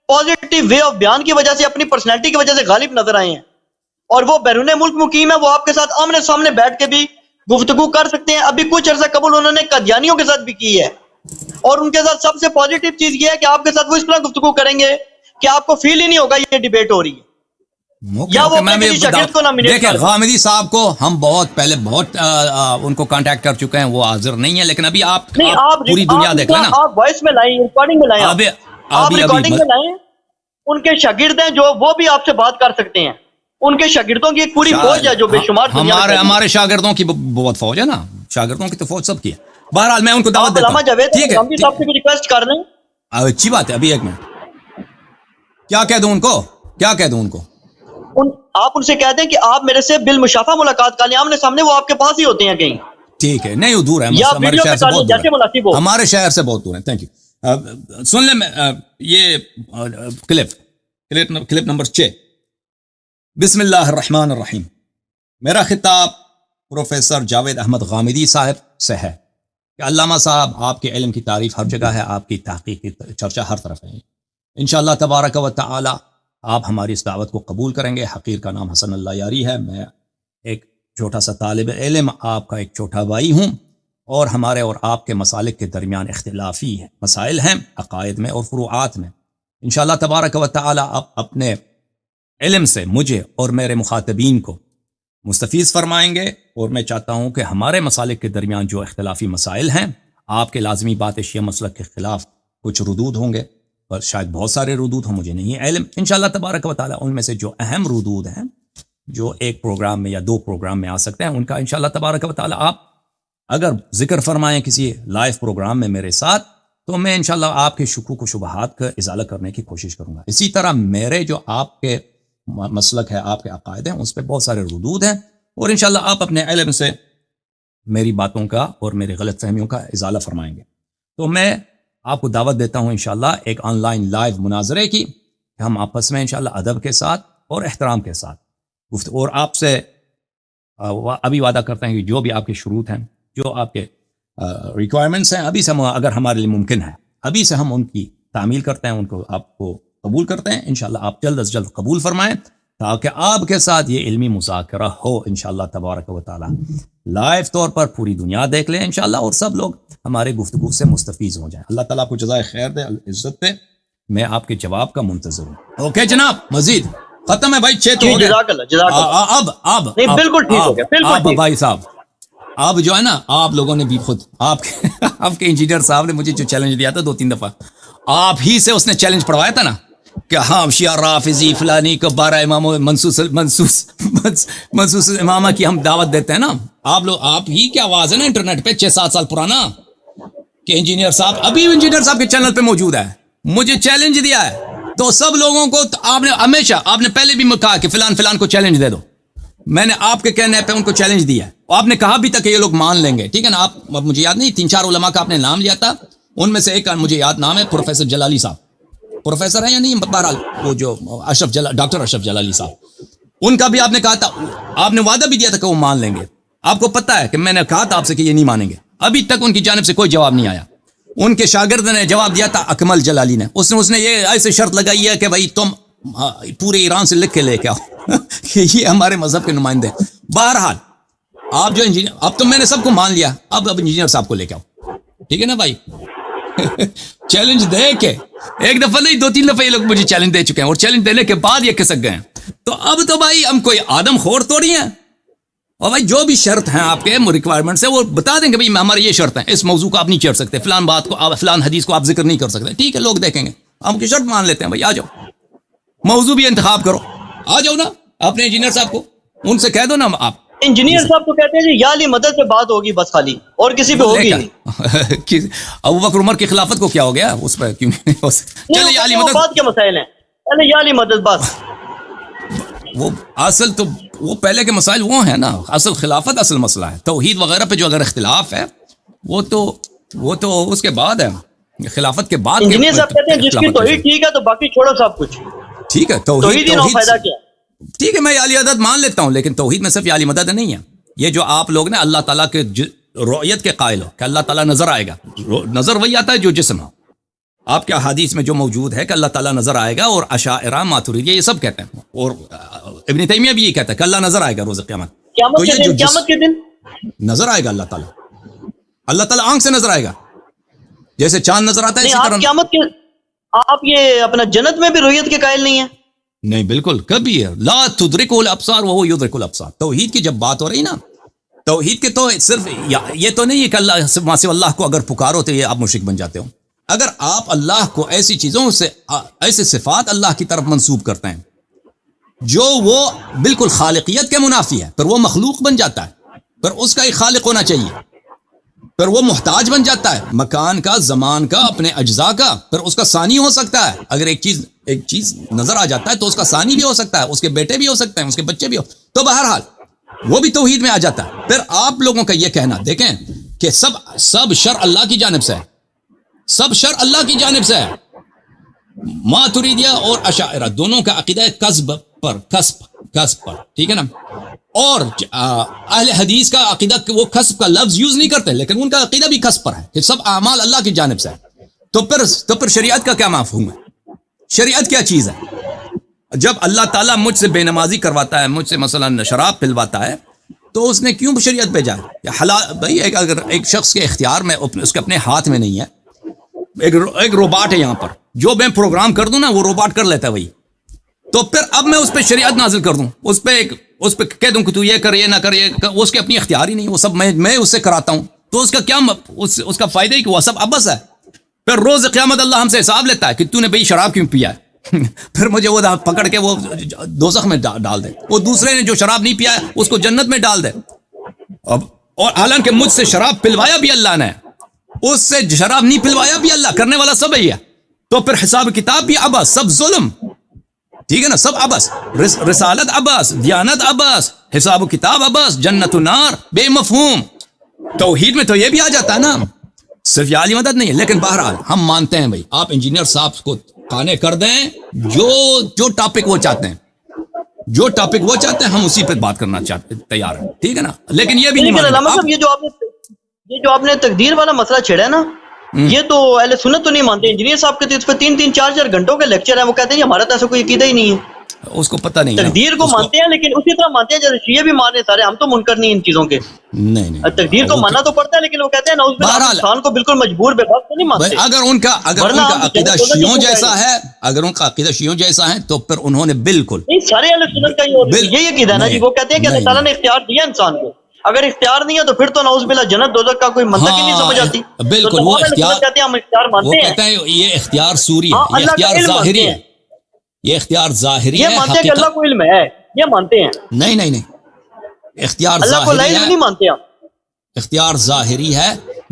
پازیٹیو وے آف بیان کی وجہ سے, اپنی پرسنالٹی کی وجہ سے غالب نظر آئے ہیں. اور وہ بیرون ملک مقیم ہے, وہ آپ کے ساتھ آمنے سامنے بیٹھ کے بھی گفتگو کر سکتے ہیں. ابھی کچھ عرصہ قبل انہوں نے قادیانیوں کے ساتھ بھی کی ہے, اور ان کے ساتھ سب سے پازیٹیو چیز یہ ہے کہ آپ کے ساتھ وہ اس طرح گفتگو کریں گے کہ آپ کو فیل ہی نہیں ہوگا یہ ڈیبیٹ ہو رہی ہے. یا وہ کسی شاگرد کو نامینیٹ دیکھیں, غامدی صاحب کو ہم بہت پہلے ان کو کانٹیکٹ کر چکے ہیں, وہ حاضر نہیں ہے, لیکن ابھی آپ پوری دنیا دیکھ لیں نا, آپ وائس میں لائیں, ریکارڈنگ میں لائیں, آپ ریکارڈنگ میں لائیں. ان کے شاگرد ہیں جو وہ بھی آپ سے بات کر سکتے ہیں. ان کے شاگردوں کی ایک پوری فوج ہے جو بے شمار ہمارے شاگردوں کی بہت فوج ہے نا, شاگردوں کی تو فوج سب کی ہے. بہرحال میں ان کو دعوت دیتا ہوں. ٹھیک ہے, صاحب سے بھی ریکویسٹ کر لیں. اچھی بات ہے. ابھی ایک منٹ, کیا کہہ دوں ان کو, آپ ان سے کہہ دیں کہ آپ میرے سے بالمشافہ ملاقات کر لیں, آمنے سامنے, وہ آپ کے پاس ہی ہوتے ہیں کہیں. ٹھیک ہے, نہیں وہ دور ہے, ہمارے شہر سے بہت دور ہے, ہمارے شہر سے بہت دور ہے. Thank you. سن لیں یہ کلپ نمبر 6. بسم اللہ الرحمن الرحیم. میرا خطاب پروفیسر جاوید احمد غامدی صاحب سے ہے کہ علامہ صاحب, آپ کے علم کی تعریف ہر جگہ ہے, آپ کی تحقیق کی چرچا ہر طرف ہے. انشاءاللہ تبارک و تعالی آپ ہماری اس دعوت کو قبول کریں گے. حقیر کا نام حسن اللہ یاری ہے, میں ایک چھوٹا سا طالب علم, آپ کا ایک چھوٹا بھائی ہوں, اور ہمارے اور آپ کے مسالک کے درمیان اختلافی مسائل ہیں, عقائد میں اور فروعات میں. انشاءاللہ تبارک و تعالی آپ اپنے علم سے مجھے اور میرے مخاطبین کو مستفیض فرمائیں گے، اور میں چاہتا ہوں کہ ہمارے مسالک کے درمیان جو اختلافی مسائل ہیں، آپ کے لازمی بات شیعہ مسلک کے خلاف کچھ ردود ہوں گے، اور شاید بہت سارے ردود ہوں، مجھے نہیں ہے علم، انشاءاللہ تبارک و تعالی ان میں سے جو اہم ردود ہیں، جو ایک پروگرام میں یا 2 پروگرام میں آ سکتے ہیں، ان کا انشاءاللہ تبارک و تعالی آپ اگر ذکر فرمائیں کسی لائیو پروگرام میں میرے ساتھ، تو میں انشاءاللہ آپ کے شکوک و شبہات کا ازالہ کرنے کی کوشش کروں گا۔ اسی طرح میرے جو آپ کے مسلک ہے، آپ کے عقائد ہیں، اس پہ بہت سارے ردود ہیں، اور انشاءاللہ آپ اپنے علم سے میری باتوں کا اور میری غلط فہمیوں کا ازالہ فرمائیں گے۔ تو میں آپ کو دعوت دیتا ہوں انشاءاللہ ایک آن لائن لائیو مناظرے کی، کہ ہم آپس میں انشاءاللہ ادب کے ساتھ اور احترام کے ساتھ گفتگو، اور آپ سے ابھی وعدہ کرتے ہیں کہ جو بھی آپ کے شروط ہیں، جو آپ کے ریکوائرمنٹس ہیں، ابھی سے اگر ہمارے لیے ممکن ہے، ابھی سے ہم ان کی تعمیل کرتے ہیں، ان کو آپ کو قبول کرتے ہیں۔ انشاءاللہ آپ جلد از جلد قبول فرمائیں، تاکہ آپ کے ساتھ یہ علمی مذاکرہ ہو انشاءاللہ تبارک و تعالی، لائیو طور پر پوری دنیا دیکھ لیں انشاءاللہ، اور سب لوگ ہمارے گفتگو سے مستفیض ہو جائیں۔ اللہ تعالیٰ آپ کو جزائے خیر دے، عزت دے۔ میں آپ کے جواب کا منتظر ہوں۔ اوکے جناب، مزید ختم ہے بھائی، 6 تو ہو گئے۔ جزاک اللہ، جزاک اللہ۔ اب نہیں، بالکل ٹھیک ہو گیا، بالکل ٹھیک۔ بھائی صاحب، اب جو ہے نا، آپ لوگوں نے بھی خود آپ کے انجینئر صاحب نے مجھے جو چیلنج دیا تھا 2-3 دفعہ، آپ ہی سے اس نے چیلنج پڑھوایا تھا نا، کہ ہاں شیعہ رافضی فلانی کو 12 امام منصوص امامہ کی ہم دعوت دیتے ہیں نا، آپ ہی کی آواز ہے نا انٹرنیٹ پہ 6-7 سال پرانا، کہ انجینئر صاحب ابھی انجینئر صاحب کے چینل پہ موجود ہے، مجھے چیلنج دیا ہے، تو سب لوگوں کو آپ نے ہمیشہ، آپ نے پہلے بھی کہا کہ فلان کو چیلنج دے دو، میں نے آپ کے کہنے پہ ان کو چیلنج دیا، اور آپ نے کہا بھی تھا کہ یہ لوگ مان لیں گے، ٹھیک ہے نا۔ آپ مجھے یاد نہیں، 3-4 علماء کا آپ نے نام لیا تھا، ان میں سے ایک کا مجھے یاد نام ہے پروفیسر جلالی صاحب، پروفیسر ہے یا نہیں، بہرحال وہ جو ڈاکٹر اشرف جلالی صاحب، ان کا بھی آپ نے کہا تھا، آپ نے وعدہ بھی دیا تھا کہ وہ مان لیں گے۔ آپ کو پتہ ہے کہ میں نے کہا تھا آپ سے کہ یہ نہیں مانیں گے، ابھی تک ان کی جانب سے کوئی جواب نہیں آیا۔ ان کے شاگرد نے جواب دیا تھا، اکمل جلالی نے، اس نے یہ ایسے شرط لگائی ہے کہ بھائی تم پورے ایران سے لکھ کے لے کے آؤ کہ یہ ہمارے مذہب کے نمائندے۔ بہرحال آپ جو انجینئر، اب تو میں نے سب کو مان لیا، اب انجینئر صاحب کو لے کے آؤ، ٹھیک ہے نا بھائی۔ چیلنج دے کے ایک دفعہ نہیں 2-3 دفعہ یہ لوگ مجھے چیلنج دے چکے ہیں، اور چیلنج دینے کے بعد یہ کھسک گئے ہیں، تو اب تو بھائی ہم کوئی آدم خور توڑی ہیں، اور بھائی جو بھی شرط ہیں آپ کے ریکوائرمنٹس ہیں وہ بتا دیں کہ بھائی ہمارے یہ شرط ہیں، اس موضوع کو آپ نہیں چھیڑ سکتے، فلان بات کو، فلان حدیث کو آپ ذکر نہیں کر سکتے، ٹھیک ہے، لوگ دیکھیں گے، ہم کی شرط مان لیتے ہیں، بھائی آ جاؤ، موضوع بھی انتخاب کرو، آ جاؤ نا اپنے انجینئر صاحب کو، ان سے کہہ دو نا آپ۔ انجینئر صاحب تو کہتے ہیں جی یا علی مدد سے بات ہوگی بس، خالی اور کسی پہ ہوگی نہیں۔ ابو بکر عمر کی خلافت کو کیا ہو گیا، اس پہ کیوں نہیں ہو سکتا؟ چلے یا علی مدد، بات کے مسائل ہیں، پہلے یا علی مدد بس۔ وہ اصل تو وہ پہلے کے مسائل وہ ہیں نا، اصل خلافت اصل مسئلہ ہے، توحید وغیرہ پہ جو اگر اختلاف ہے وہ تو اس کے بعد ہے، خلافت کے بعد۔ انجینئر صاحب کہتے ہیں جس کی توحید ٹھیک ہے تو باقی چھوڑو سب کچھ، ٹھیک ہے، توحید ہی نہ فائدہ کیا، ٹھیک ہے، میں علی مدد مان لیتا ہوں، لیکن توحید میں صرف علی مدد نہیں ہے، یہ جو آپ لوگ نے اللہ تعالیٰ کے رؤیت کے قائل ہو کہ اللہ تعالیٰ نظر آئے گا، نظر وہی آتا ہے جو جسم ہو، آپ کے حدیث میں جو موجود ہے کہ اللہ تعالیٰ نظر آئے گا، اور اشاعرہ ماتریدیہ یہ سب کہتے ہیں، اور ابن تیمیہ بھی یہ کہتا ہے کہ اللہ نظر آئے گا روز قیامت، قیامت کے دن نظر آئے گا اللہ تعالیٰ آنکھ سے نظر آئے گا، جیسے چاند نظر آتا ہے اسی طرح قیامت کے۔ آپ یہ اپنا جنت میں بھی رؤیت کے قائل نہیں ہیں؟ نہیں، بالکل کبھی ہے، لا تدرکہ الابصار وہو یدرک الابصار۔ توحید کی جب بات ہو رہی نا، توحید کے تو صرف یہ تو نہیں ہے کہ اللہ سوا اللہ کو اگر پکارو تو یہ آپ مشرک بن جاتے ہو، اگر آپ اللہ کو ایسی چیزوں سے، ایسے صفات اللہ کی طرف منسوب کرتے ہیں جو وہ بالکل خالقیت کے منافی ہے، پھر وہ مخلوق بن جاتا ہے، پھر اس کا ایک خالق ہونا چاہیے، پھر وہ محتاج بن جاتا ہے مکان کا، زمان کا، اپنے اجزاء کا، پھر اس کا ثانی ہو سکتا ہے، اگر ایک چیز نظر آ جاتا ہے تو اس کا ثانی بھی ہو سکتا ہے، اس کے بیٹے بھی ہو سکتے ہیں، اس کے بچے بھی ہو، تو بہرحال وہ بھی توحید میں آ جاتا ہے۔ پھر آپ لوگوں کا یہ کہنا دیکھیں کہ سب شر اللہ کی جانب سے ہے، سب شر اللہ کی جانب سے ہے، ماتریدیہ اور اشاعرہ دونوں کا عقیدہ ہے کسب پر، ٹھیک ہے نا، اور اہل حدیث کا عقیدہ وہ کسب کا لفظ یوز نہیں کرتے، لیکن ان کا عقیدہ بھی کسب پر ہے کہ سب اعمال اللہ کی جانب سے ہے۔ تو پھر شریعت کا کیا مفہوم ہے؟ شریعت کیا چیز ہے؟ جب اللہ تعالیٰ مجھ سے بے نمازی کرواتا ہے، مجھ سے مثلا شراب پلواتا ہے، تو اس نے کیوں شریعت بھیجا ہے؟ حلال بھائی، اگر ایک شخص کے اختیار میں، اس کے اپنے ہاتھ میں نہیں ہے، ایک روباٹ ہے یہاں پر, جو میں پروگرام کر دوں نا وہ روباٹ کر لیتا ہے وہی. تو پھر اب میں اس پہ شریعت نازل کر دوں, اس پہ کہہ دوں کہ تو یہ کر, یہ نہ کر, یہ اس کی اپنی اختیار ہی نہیں, وہ سب میں اس سے کراتا ہوں, تو اس کا کیا اس کا فائدہ ہی کہ وہ سب عبث ہے. پھر روز قیامت اللہ ہم سے حساب لیتا ہے کہ تو نے بھئی شراب کیوں پیا ہے پھر مجھے وہ پکڑ کے وہ دوزخ میں ڈال دے, وہ دوسرے نے جو شراب نہیں پیا ہے اس کو جنت میں ڈال دے. اور حالانکہ مجھ سے شراب پلوایا بھی اللہ نے, اس سے شراب نہیں پلوایا بھی اللہ, کرنے والا سب ہی ہے. تو پھر حساب کتاب بھی عبث, سب ظلم, ٹھیک ہے نا, سب عبث, رسالت عبث, دیانت عبث, حساب و کتاب عبث, جنت و نار بے مفہوم. توحید میں تو یہ بھی آ جاتا ہے نا, صرف یہ عالی مدد نہیں ہے. لیکن بہرحال ہم مانتے ہیں بھائی آپ انجینئر صاحب کو قانع کر دیں, جو ٹاپک وہ چاہتے ہیں, جو ٹاپک وہ چاہتے ہیں ہم اسی پہ بات کرنا تیار ہیں, ٹھیک ہے نا. لیکن یہ بھی نہیں لیکن علامہ صاحب یہ جو آپ نے تقدیر والا مسئلہ چھیڑا ہے نا, یہ تو اہل سنت تو نہیں مانتے. انجینئر صاحب کے تو اس پہ 3-4 گھنٹوں کے لیکچر ہیں, وہ کہتے ہیں ہمارا تو ایسا کوئی عقیدہ ہی نہیں ہے. اس کو پتہ نہیں, تقدیر کو مانتے ہیں لیکن اسی طرح مانتے ہیں جیسے شیعہ بھی مان رہے سارے, ہم تو منکر نہیں ان چیزوں کے. نہیں تقدیر کو ماننا تو پڑتا ہے, لیکن وہ کہتے ہیں نا اس انسان کو بالکل مجبور بے بس تو نہیں مانتے. اگر ان کا عقیدہ شیعوں جیسا ہے, اگر ان کا عقیدہ شیعوں جیسا ہے تو پھر انہوں نے بالکل نہیں, سارے اہل سنت کا یہی عقیدہ ہے نا جی. وہ کہتے ہیں کہ اللہ تعالیٰ نے اختیار دیا انسان کو, اگر اختیار نہیں ہے تو پھر تو نعوذ باللہ جنت دوزخ کا کوئی منطق ہی نہیں سمجھ آتی. بالکل وہ اختیار کہتے ہیں ہم اختیار مانتے ہیں, وہ کہتے ہیں یہ اختیار سوری ہے, یہ اختیار ظاہری ہے, یہ اختیار ظاہری ہے. یہ مانتے ہیں کہ اللہ کو علم ہے, یہ مانتے ہیں. نہیں, اختیار اللہ کو ظاہری نہیں مانتے آپ. اختیار ظاہری ہے,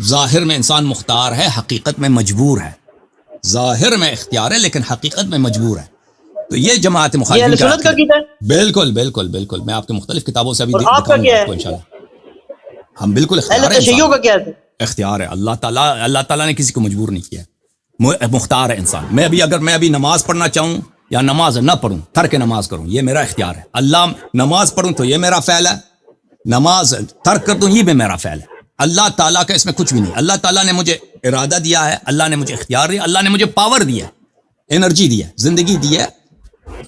ظاہر میں انسان مختار ہے, حقیقت میں مجبور ہے. ظاہر میں اختیار ہے لیکن حقیقت میں مجبور ہے. تو یہ جماعت مخالفین کا عقیدہ ہے. بالکل میں آپ کے مختلف کتابوں سے ابھی آپ کا کیا ہے انشاءاللہ. ہم بالکل اختیار ہے, تشیعوں کا کیا ہے؟ اختیار ہے. اللہ تعالیٰ نے کسی کو مجبور نہیں کیا, مختار ہے انسان. میں ابھی نماز پڑھنا چاہوں یا نماز نہ پڑھوں, ترک نماز کروں, یہ میرا اختیار ہے. اللہ نماز پڑھوں تو یہ میرا فعل ہے, نماز ترک کر دوں یہ بھی میرا فعل ہے. اللہ تعالیٰ کا اس میں کچھ بھی نہیں. اللہ تعالیٰ نے مجھے ارادہ دیا ہے, اللہ نے مجھے اختیار دیا, اللہ نے مجھے پاور دیا, انرجی دیا, زندگی دی ہے,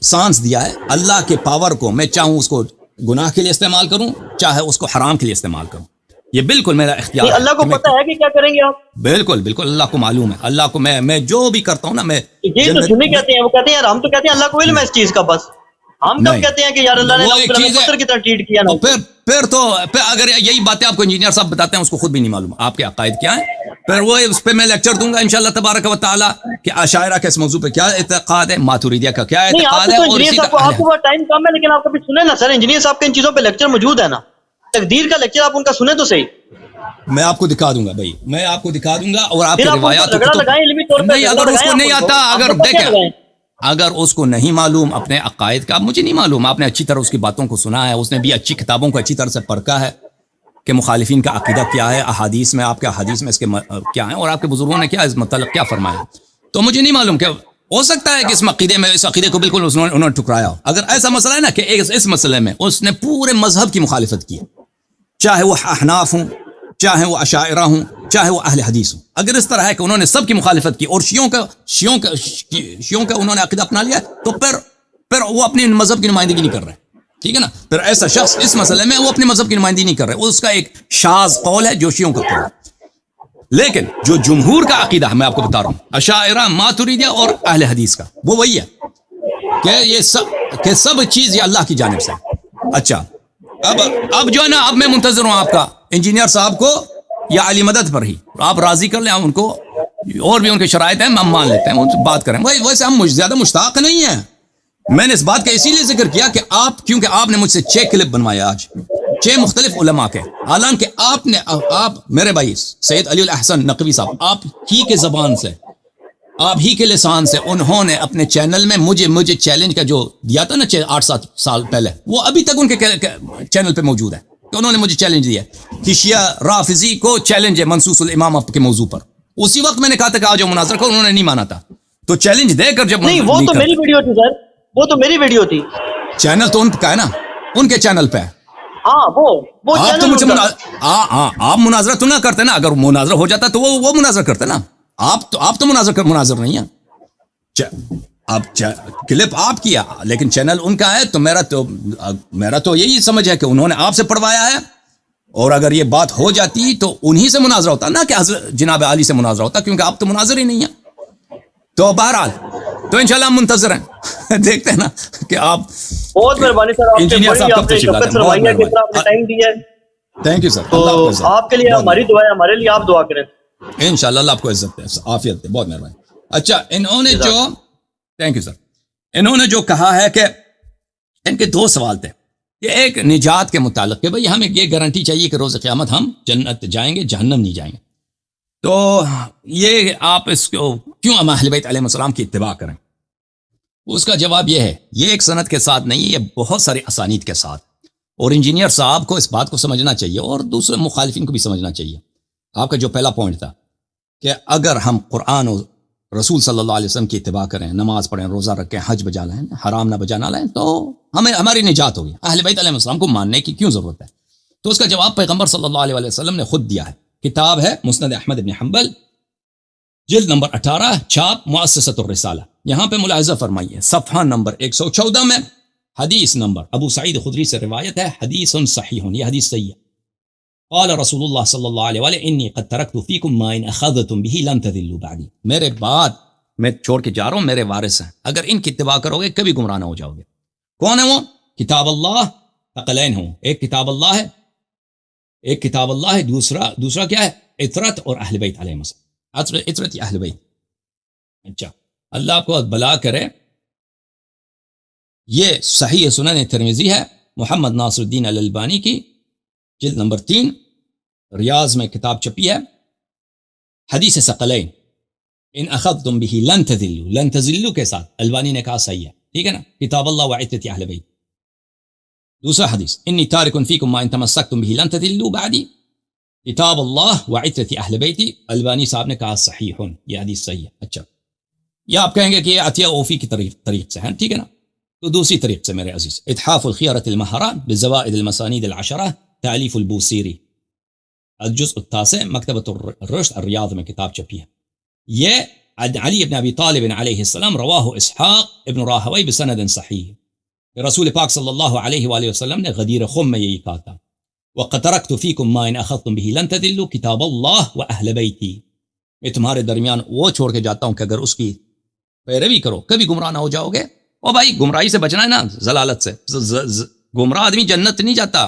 سانس دیا ہے. اللہ کے پاور کو میں چاہوں اس کو گناہ کے لیے استعمال کروں, چاہے اس کو حرام کے لیے استعمال کروں, یہ بالکل میرا اختیار ہے. اللہ کو پتہ ہے کہ کیا کریں گے آپ؟ بالکل اللہ کو معلوم ہے. اللہ کو میں جو بھی کرتا ہوں نا, میں یہ تو سنی کہتے ہیں, وہ کہتے ہیں یار ہم تو کہتے ہیں اللہ کو علم ہے اس چیز کا, بس ہم کب کہتے ہیں کہ یار اللہ نے پتھر کی طرح ٹریٹ کیا نا. پھر اگر یہی باتیں آپ کو انجینئر صاحب بتاتے ہیں اس کو خود بھی نہیں معلوم آپ کے عقائد کیا ہیں. پھر وہ اس پہ میں لیکچر دوں گا انشاءاللہ تبارک و تعالی کہ اشاعرہ کے اس موضوع پہ کیا اعتقاد ہے, ماتوریدیہ کا کیا اعتقاد ہے. اور اسی طرح آپ کو ٹائم کم ہے, لیکن آپ کبھی سنیں نا سر, انجینئر صاحب کے ان چیزوں پہ لیکچر موجود ہے نا. تقدیر کا لیکچر آپ ان کا سنیں تو صحیح. میں آپ کو دکھا دوں گا بھائی, میں آپ کو دکھا دوں گا. اور آپ کی روایات نہیں, اگر اس کو نہیں آتا, اگر دیکھیں اگر اس کو نہیں معلوم اپنے عقائد کا, مجھے نہیں معلوم, آپ نے اچھی طرح اس کی باتوں کو سنا ہے, اس نے بھی اچھی کتابوں کو اچھی طرح سے پرکھا ہے کہ مخالفین کا عقیدہ کیا ہے, احادیث میں آپ کے احادیث میں اس کے کیا ہیں, اور آپ کے بزرگوں نے کیا اس متعلق کیا فرمایا. تو مجھے نہیں معلوم کہ ہو سکتا ہے کہ اس عقیدے کو بالکل انہوں نے ٹھکرایا ہو. اگر ایسا مسئلہ ہے نا کہ اس مسئلے میں اس نے پورے مذہب کی مخالفت کی, چاہے وہ احناف ہوں, چاہے وہ اشاعرہ ہوں, چاہے وہ اہل حدیث ہوں, اگر اس طرح ہے کہ انہوں نے سب کی مخالفت کی اور شیعوں کا انہوں نے عقیدہ اپنا لیا, تو پھر وہ اپنے مذہب کی نمائندگی نہیں کر رہے, ٹھیک ہے نا. پھر ایسا شخص اس مسئلے میں وہ اپنے مذہب کی نمائندگی نہیں کر رہے, اس کا ایک شاذ قول ہے جو شیعوں کا قول ہے. لیکن جو جمہور کا عقیدہ ہے میں آپ کو بتا رہا ہوں, اشاعرہ, ماتوریدیہ اور اہل حدیث کا, وہ وہی ہے کہ یہ سب چیز یہ اللہ کی جانب سے. اچھا اب جو ہے نا, اب میں منتظر ہوں آپ کا انجینئر صاحب کو یا علی مدد پر ہی, آپ راضی کر لیں ان کو, اور بھی ان کے شرائط ہیں, ہم مان لیتے ہیں, ان سے بات کریں. ویسے ہم زیادہ مشتاق نہیں ہیں. میں نے اس بات کا اسی لیے ذکر کیا کہ کیونکہ آپ نے مجھ سے 6 کلپ بنوائے آج, 6 مختلف علماء کے, حالانکہ آپ میرے بھائی سید علی الاحسن نقوی صاحب, آپ ہی کے زبان سے, آپ ہی کے لسان سے انہوں نے اپنے چینل میں مجھے چیلنج کا جو دیا تھا نا 8-7 سال پہلے, وہ ابھی تک ان کے چینل پہ موجود ہے. کہ انہوں نے مجھے چیلنج دیا کہ شیعہ رافضی کو چیلنج ہے منصوص الامام کے موضوع پر. اسی وقت میں نے کہا تھا کہ آج مناظرہ کو, انہوں نے نہیں مانا تھا. تو چیلنج دے کر جب نہیں, وہ تو میری ویڈیو تھی سر, وہ تو میری ویڈیو تھی. چینل تو ان کا ہے نا, ان کے چینل پہ. ہاں وہ آپ تو مجھے آپ مناظرہ تو نہ کرتے نا, اگر مناظرہ ہو جاتا تو وہ مناظرہ کرتے نا. آپ تو مناظر نہیں ہیں. اب کلپ آپ کیا لیکن چینل ان کا ہے, تو میرا تو یہی سمجھ ہے کہ انہوں نے آپ سے پڑھوایا ہے اور اگر یہ بات ہو جاتی تو انہی سے مناظرہ ہوتا نا کہ حضرت جناب علی سے مناظرہ ہوتا، کیونکہ آپ تو مناظر ہی نہیں ہیں. تو بہرحال تو انشاءاللہ ہم منتظر ہیں دیکھتے ہیں نا کہ آپ. بہت مہربانی سر، آپ سے انجینئر صاحب بڑی کب آپ نے تشریف لاتے شفقت ہیں؟ بہت فرمائی ہے کہ اتنا آپ نے مہربانی. ٹائم دیا ہے. Thank you sir. تو اللہ آپ کو عزت. آپ کے لیے بہت ہماری دعا ہے، ہمارے لیے آپ دعا کریں. انشاءاللہ اللہ آپ کو عزت دے، عافیت دے. بہت مہربانی. اچھا انہوں نے جو تھینک یو سر، انہوں نے جو کہا ہے کہ ان کے دو سوال تھے کہ ایک نجات کے متعلق کہ بھئی ہمیں یہ گارنٹی چاہیے کہ روز قیامت ہم جنت جائیں گے، جہنم نہیں جائیں گے. تو یہ آپ اس کو کیوں ہم اہل بیت علیہ السلام کی اتباع کریں؟ اس کا جواب یہ ہے، یہ ایک سند کے ساتھ نہیں، یہ بہت سارے اسانید کے ساتھ. اور انجینئر صاحب کو اس بات کو سمجھنا چاہیے اور دوسرے مخالفین کو بھی سمجھنا چاہیے. آپ کا جو پہلا پوائنٹ تھا کہ اگر ہم قرآن اور رسول صلی اللہ علیہ وسلم کی اتباع کریں، نماز پڑھیں، روزہ رکھیں، حج بجا لائیں، حرام نہ بجا نہ لائیں، تو ہماری نجات ہوگی. اہل بیت علیہ السلام کو ماننے کی کیوں ضرورت ہے؟ تو اس کا جواب پیغمبر صلی اللہ علیہ وسلم نے خود دیا ہے. کتاب ہے مسند احمد بن حنبل، جلد نمبر 18، چھاپ مؤسسۃ الرسالہ. یہاں پہ ملاحظہ فرمائیے صفحہ نمبر 114 میں حدیث نمبر ابو سعید خدری سے روایت ہے، حدیث صحیح، یہ حدیث صحیح ہے. قال رسول اللہ صلی اللہ علیہ وآلہ انی قد ترکت فیکم ما ان اخذتم به لن تذلوا بعدی. میرے بعد میں چھوڑ کے جا رہا ہوں، میرے وارث ہیں، اگر ان کی اتباع کرو گے کبھی گمراہ نہ ہو جاؤ گے. کون ہے وہ؟ کتاب اللہ، ثقلین ہوں، ایک کتاب اللہ ہے، ایک کتاب اللہ ہے، دوسرا کیا ہے؟ عطرت اور اہل بیت علیہ السلام، عطرت اہل بیت. اچھا اللہ آپ کو بلا کرے. یہ صحیح سنن ترمذی ہے، محمد ناصر الدین الالبانی کی، جلد نمبر 3، ریاض میں کتاب چھپی ہے، حدیث ثقلین، ان اخذتم به لن تذلوا، لن تذلوا کے ساتھ البانی نے کہا صحیح ہے، ٹھیک ہے نا. کتاب اللہ وعطرت اہل بیت. دوسرا حدیث انی تارک فیکم ما ان تمسکتم به لن تذلوا بعدی، کتاب اللہ وعطرت اہل بیتی، البانی صاحب نے کہا صحیح، یہ حدیث صحیح ہے. اچھا یہ آپ کہیں گے کہ یہ عطیہ اوفی کی طریق سے ہے، ٹھیک ہے نا. تو دوسری طریق سے میرے عزیز، اتحاف الخیرۃ المہرہ بزوائد المسانید العشرہ، تالیف البوصیری، الجزء التاسع، مکتبۃ الرشد الریاض میں کتاب چھپی ہے. یہ علی بن ابی طالب علیہ السلام رواہ اسحاق ابن راہوی بسند صحیح. رسول پاک صلی اللہ علیہ وآلہ وسلم نے غدیر خم میں یہی کہا تھا، وَقَدْ تَرَكْتُ فِيكُمْ مَا إِنْ أَخَذْتُمْ بِهِ لَنْ تَضِلُّوا كِتَابَ اللَّهِ وَأَهْلَ بَيْتِي. میں تمہارے درمیان وہ چھوڑ کے جاتا ہوں کہ اگر اس کی پیروی کرو کبھی گمراہ نہ ہو جاؤ گے. او بھائی گمراہی سے بچنا ہے نا، ضلالت سے. گمراہ آدمی جنت نہیں جاتا،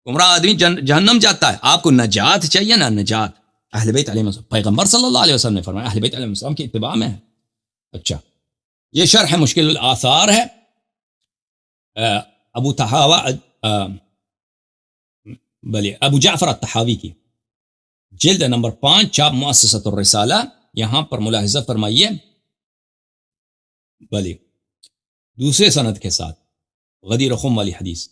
گمراہ آدمی جہنم جاتا ہے. آپ کو نجات چاہیے نا، نجات. اہل بیت علیہ السلام، پیغمبر صلی اللہ علیہ وسلم نے فرمایا اہل بیت علیہ السلام کی اتباع میں ہے. اچھا یہ شرح مشکل الآثار ہے ابو تحاوی ابو جعفر الطحاوی کی، جلد نمبر 5، چھاپ مؤسسۃ الرسالہ. یہاں پر ملاحظہ فرمائیے بلی دوسرے سند کے ساتھ غدیر خم والی حدیث،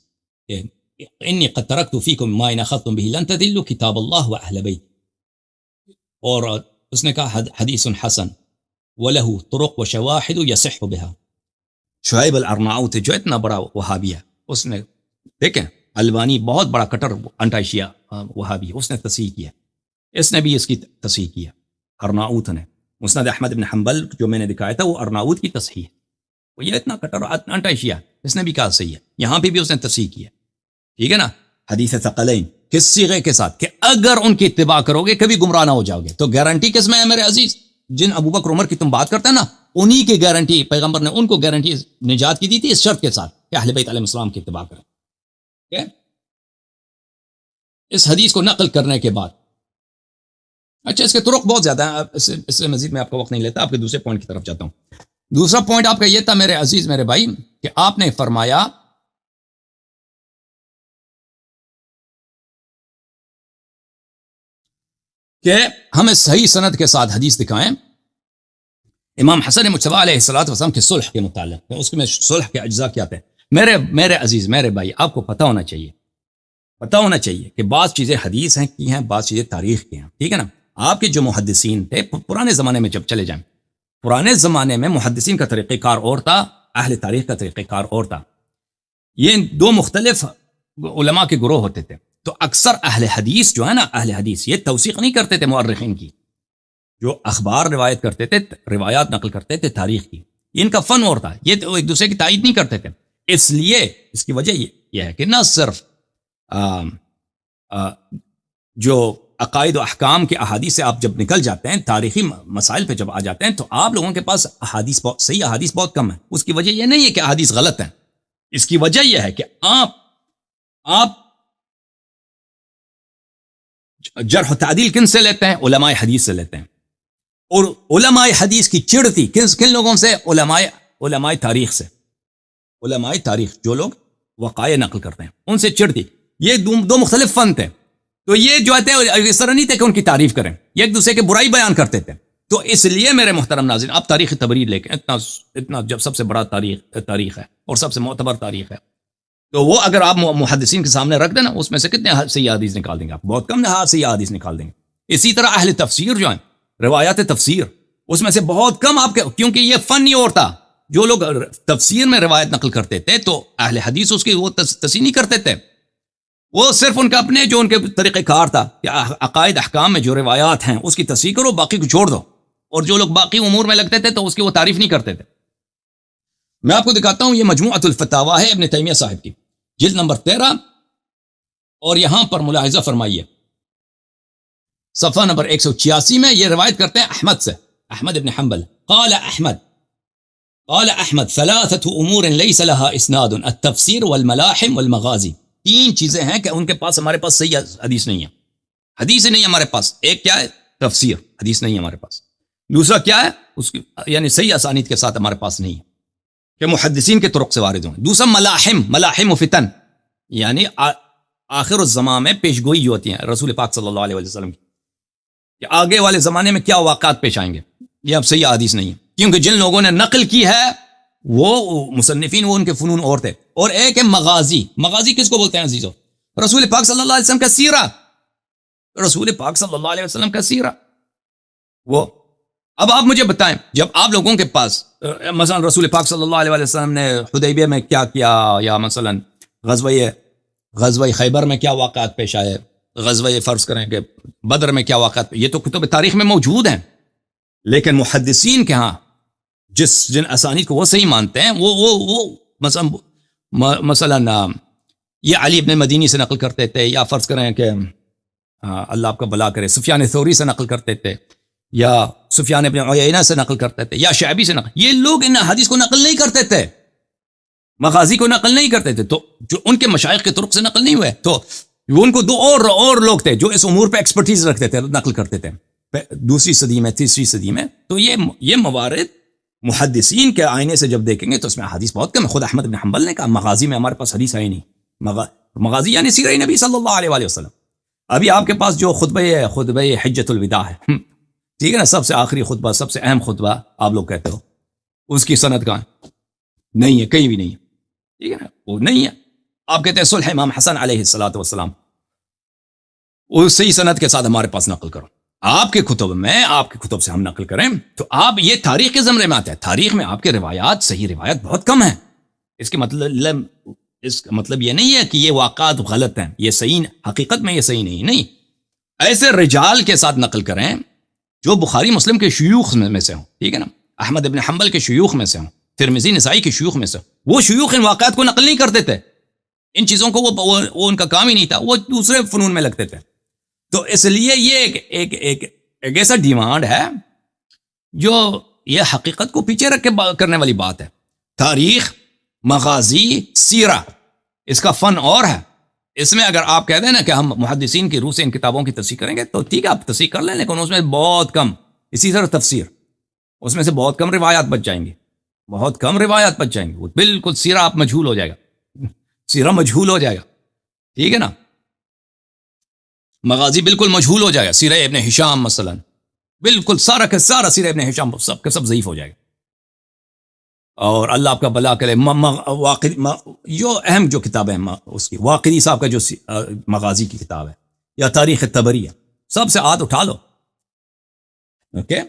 انی قد ترکت فیکم ما ان اخذتم به لن تضلوا کتاب اللہ واہل بیت. اور اس نے کہا حدیث حسن وله طرق وشواہد یصح بها. شعیب الارناؤت جو اتنا بڑا وہابی ہے، اس نے دیکھیں البانی بہت بڑا کٹر انٹی شیعہ وہابی ہے، اس نے تصحیح کیا، اس نے بھی اس کی تصحیح کیا. ارناؤت نے مسند احمد بن حنبل جو میں نے دکھایا تھا وہ ارناؤت کی تصحیح ہے. وہ یہ اتنا کٹر انٹی شیعہ، اس نے بھی کہا صحیح ہے. یہاں پہ بھی اس نے تصحیح کیا، ٹھیک ہے نا. حدیث ثقلین کس صیغے کے ساتھ کہ اگر ان کی اتباع کرو گے کبھی گمراہ نہ ہو جاؤ گے. تو گارنٹی کس میں ہے میرے عزیز؟ جن ابو بکر عمر کی تم بات کرتے ہیں نا، انہی کی گارنٹی پیغمبر نے ان کو گارنٹی نجات کی دی تھی، اس شرط کے ساتھ کہ اہل بیت علیہ السلام کی اتباع کریں. ٹھیک ہے؟ اس حدیث کو نقل کرنے کے بعد اچھا اس کے طرق بہت زیادہ ہیں، اس سے مزید میں آپ کا وقت نہیں لیتا، آپ کے دوسرے پوائنٹ کی طرف جاتا ہوں. دوسرا پوائنٹ آپ کا یہ تھا میرے عزیز میرے بھائی کہ آپ نے فرمایا کہ ہمیں صحیح سند کے ساتھ حدیث دکھائیں امام حسن مجتبی علیہ السلام کے صلح کے متعلق. اس میں صلح کے اجزاء کیا تھے؟ میرے عزیز میرے بھائی، آپ کو پتہ ہونا چاہیے کہ بعض چیزیں حدیث ہیں کی ہیں، بعض چیزیں تاریخ کی ہیں، ٹھیک ہے نا. آپ کے جو محدثین تھے پرانے زمانے میں، جب چلے جائیں پرانے زمانے میں، محدثین کا طریقہ کار اور تھا، اہل تاریخ کا طریقہ کار اور تھا. یہ دو مختلف علماء کے گروہ ہوتے تھے. تو اکثر اہل حدیث جو ہے نا، اہل حدیث یہ توثیق نہیں کرتے تھے مورخین کی، جو اخبار روایت کرتے تھے، روایات نقل کرتے تھے تاریخ کی. ان کا فن اور تھا، یہ تو ایک دوسرے کی تائید نہیں کرتے تھے. اس لیے اس کی وجہ یہ ہے کہ نہ صرف جو عقائد و احکام کے احادیث سے آپ جب نکل جاتے ہیں، تاریخی مسائل پہ جب آ جاتے ہیں، تو آپ لوگوں کے پاس صحیح احادیث بہت کم ہے. اس کی وجہ یہ نہیں ہے کہ احادیث غلط ہیں، اس کی وجہ یہ ہے کہ آپ جرح و تعدیل کن سے لیتے ہیں؟ علماء حدیث سے لیتے ہیں. اور علماء حدیث کی چڑھتی کن لوگوں سے؟ علماء تاریخ سے. علماء تاریخ جو لوگ وقائع نقل کرتے ہیں ان سے چڑھتی. یہ دو مختلف فن تھے. تو یہ جو تھے اس طرح نہیں تھے کہ ان کی تعریف کریں، یہ ایک دوسرے کے برائی بیان کرتے تھے. تو اس لیے میرے محترم ناظرین، آپ تاریخ تبریر لے کے اتنا جب سب سے بڑا تاریخ ہے اور سب سے معتبر تاریخ ہے، تو وہ اگر آپ محدثین کے سامنے رکھ دیں نا، اس میں سے کتنے صحیح حدیث نکال دیں گے؟ آپ بہت کم صحیح حدیث نکال دیں گے. اسی طرح اہل تفسیر جو ہیں، روایات تفسیر، اس میں سے بہت کم آپ کے، کیونکہ یہ فن ہی اور تھا. جو لوگ تفسیر میں روایت نقل کرتے تھے تو اہل حدیث اس کی وہ تصحیح نہیں کرتے تھے. وہ صرف ان کا اپنے جو ان کے طریقہ کار تھا کہ عقائد احکام میں جو روایات ہیں اس کی تصحیح کرو، باقی کو چھوڑ دو. اور جو لوگ باقی امور میں لگتے تھے تو اس کی وہ تعریف نہیں کرتے تھے. میں آپ کو دکھاتا ہوں، یہ مجموعۃ الفتاوی ہے ابن تیمیہ صاحب کی، جلد نمبر 13، اور یہاں پر ملاحظہ فرمائیے صفحہ نمبر 186 میں یہ روایت کرتے ہیں احمد سے، احمد ابن حنبل. قال احمد ثلاثة امور ليس لها اسناد، التفسیر والملاحم والمغازی. 3 چیزیں ہیں کہ ان کے پاس، ہمارے پاس صحیح حدیث نہیں ہے، حدیث نہیں ہے ہمارے پاس. ایک کیا ہے؟ تفسیر، حدیث نہیں ہے ہمارے پاس. دوسرا کیا ہے؟ اس کی یعنی صحیح اسانید کے ساتھ ہمارے پاس نہیں ہے کہ محدثین کے طرق سے وارد ہوں. دوسرا ملاحم و فتن، یعنی آخر الزمان میں پیشگوئی جو ہوتی ہیں رسول پاک صلی اللہ علیہ وسلم کی کہ آگے والے زمانے میں کیا واقعات پیش آئیں گے، یہ اب صحیح حدیث نہیں ہے. کیونکہ جن لوگوں نے نقل کی ہے وہ مصنفین، وہ ان کے فنون اور تھے. اور ایک ہے مغازی. مغازی کس کو بولتے ہیں عزیزو؟ رسول پاک صلی اللہ علیہ وسلم کا سیرہ، رسول پاک صلی اللہ علیہ وسلم کا سیرہ. وہ اب آپ مجھے بتائیں، جب آپ لوگوں کے پاس مثلا رسول پاک صلی اللہ علیہ وسلم نے حدیبیہ میں کیا کیا، یا مثلا غزوہ خیبر میں کیا واقعات پیش آئے، غزوہ فرض کریں کہ بدر میں کیا واقعات، یہ تو کتب تاریخ میں موجود ہیں. لیکن محدثین کے ہاں جن اسانید کو وہ صحیح مانتے ہیں، وہ مثلا یہ علی ابن مدینی سے نقل کرتے تھے، یا فرض کریں کہ اللہ آپ کا بھلا کرے سفیان ثوری سے نقل کرتے تھے، یا سفیان ابن عیینہ سے نقل کرتے تھے، یا شعبی سے نقل. یہ لوگ ان حدیث کو نقل نہیں کرتے تھے، مغازی کو نقل نہیں کرتے تھے. تو جو ان کے مشائخ کے طرق سے نقل نہیں ہوئے، تو ان کو دو اور لوگ تھے جو اس امور پہ ایکسپرٹیز رکھتے تھے، نقل کرتے تھے 2ری صدی میں 3ری صدی میں. تو یہ موارد محدثین کے آئینے سے جب دیکھیں گے تو اس میں حدیث بہت کم ہے. خود احمد بن حنبل نے کہا مغازی میں ہمارے پاس حدیث ہے ہی نہیں. مغازی یعنی سیرہ نبی صلی اللہ علیہ وآلہ وسلم. ابھی آپ کے پاس جو خطبہ حجۃ الوداع ہے، ٹھیک ہے نا، سب سے آخری خطبہ، سب سے اہم خطبہ آپ لوگ کہتے ہو، اس کی سند کہاں ہے؟ نہیں ہے، کہیں بھی نہیں ہے، ٹھیک ہے نا، وہ نہیں ہے. آپ کہتے ہیں صلح امام حسن علیہ الصلوۃ والسلام، اس صحیح سند کے ساتھ ہمارے پاس نقل کرو. آپ کے کتب سے ہم نقل کریں تو آپ یہ تاریخ کے زمرے میں آتے ہیں. تاریخ میں آپ کے روایات، صحیح روایات بہت کم ہیں. اس کا مطلب یہ نہیں ہے کہ یہ واقعات غلط ہیں، یہ صحیح، حقیقت میں یہ صحیح نہیں. ایسے رجال کے ساتھ نقل کریں جو بخاری مسلم کے شیوخ میں سے ہوں، ٹھیک ہے نا، احمد ابن حنبل کے شیوخ میں سے ہوں، ترمذی نسائی کے شیوخ میں سے ہوں. وہ شیوخ ان واقعات کو نقل نہیں کرتے تھے، ان چیزوں کو وہ ان کا کام ہی نہیں تھا، وہ دوسرے فنون میں لگتے تھے. تو اس لیے یہ ایک ایسا ڈیمانڈ ہے جو یہ حقیقت کو پیچھے رکھ کے کرنے والی بات ہے. تاریخ، مغازی، سیرہ، اس کا فن اور ہے. اس میں اگر آپ کہہ دیں نا کہ ہم محدثین کی روح سے ان کتابوں کی تصحیح کریں گے تو ٹھیک ہے، آپ تصحیح کر لیں، لیکن اس میں بہت کم. اسی طرح تفسیر، اس میں سے بہت کم روایات بچ جائیں گی، بہت کم روایات بچ جائیں گی. وہ بالکل سیرہ آپ مجہول ہو جائے گا، سیرہ مجہول ہو جائے گا، ٹھیک ہے نا. مغازی بالکل مجہول ہو جائے گا. سیرہ ابن ہشام مثلا بالکل سارا کا سارا سیرہ ابن ہشام سب کا سب ضعیف ہو جائے گا. اور اللہ آپ کا بھلا کرے، جو اہم جو کتاب ہے اس کی واقعی صاحب کا جو مغازی کی کتاب ہے، یا تاریخ طبری ہے، سب سے ہاتھ اٹھا لو. اوکے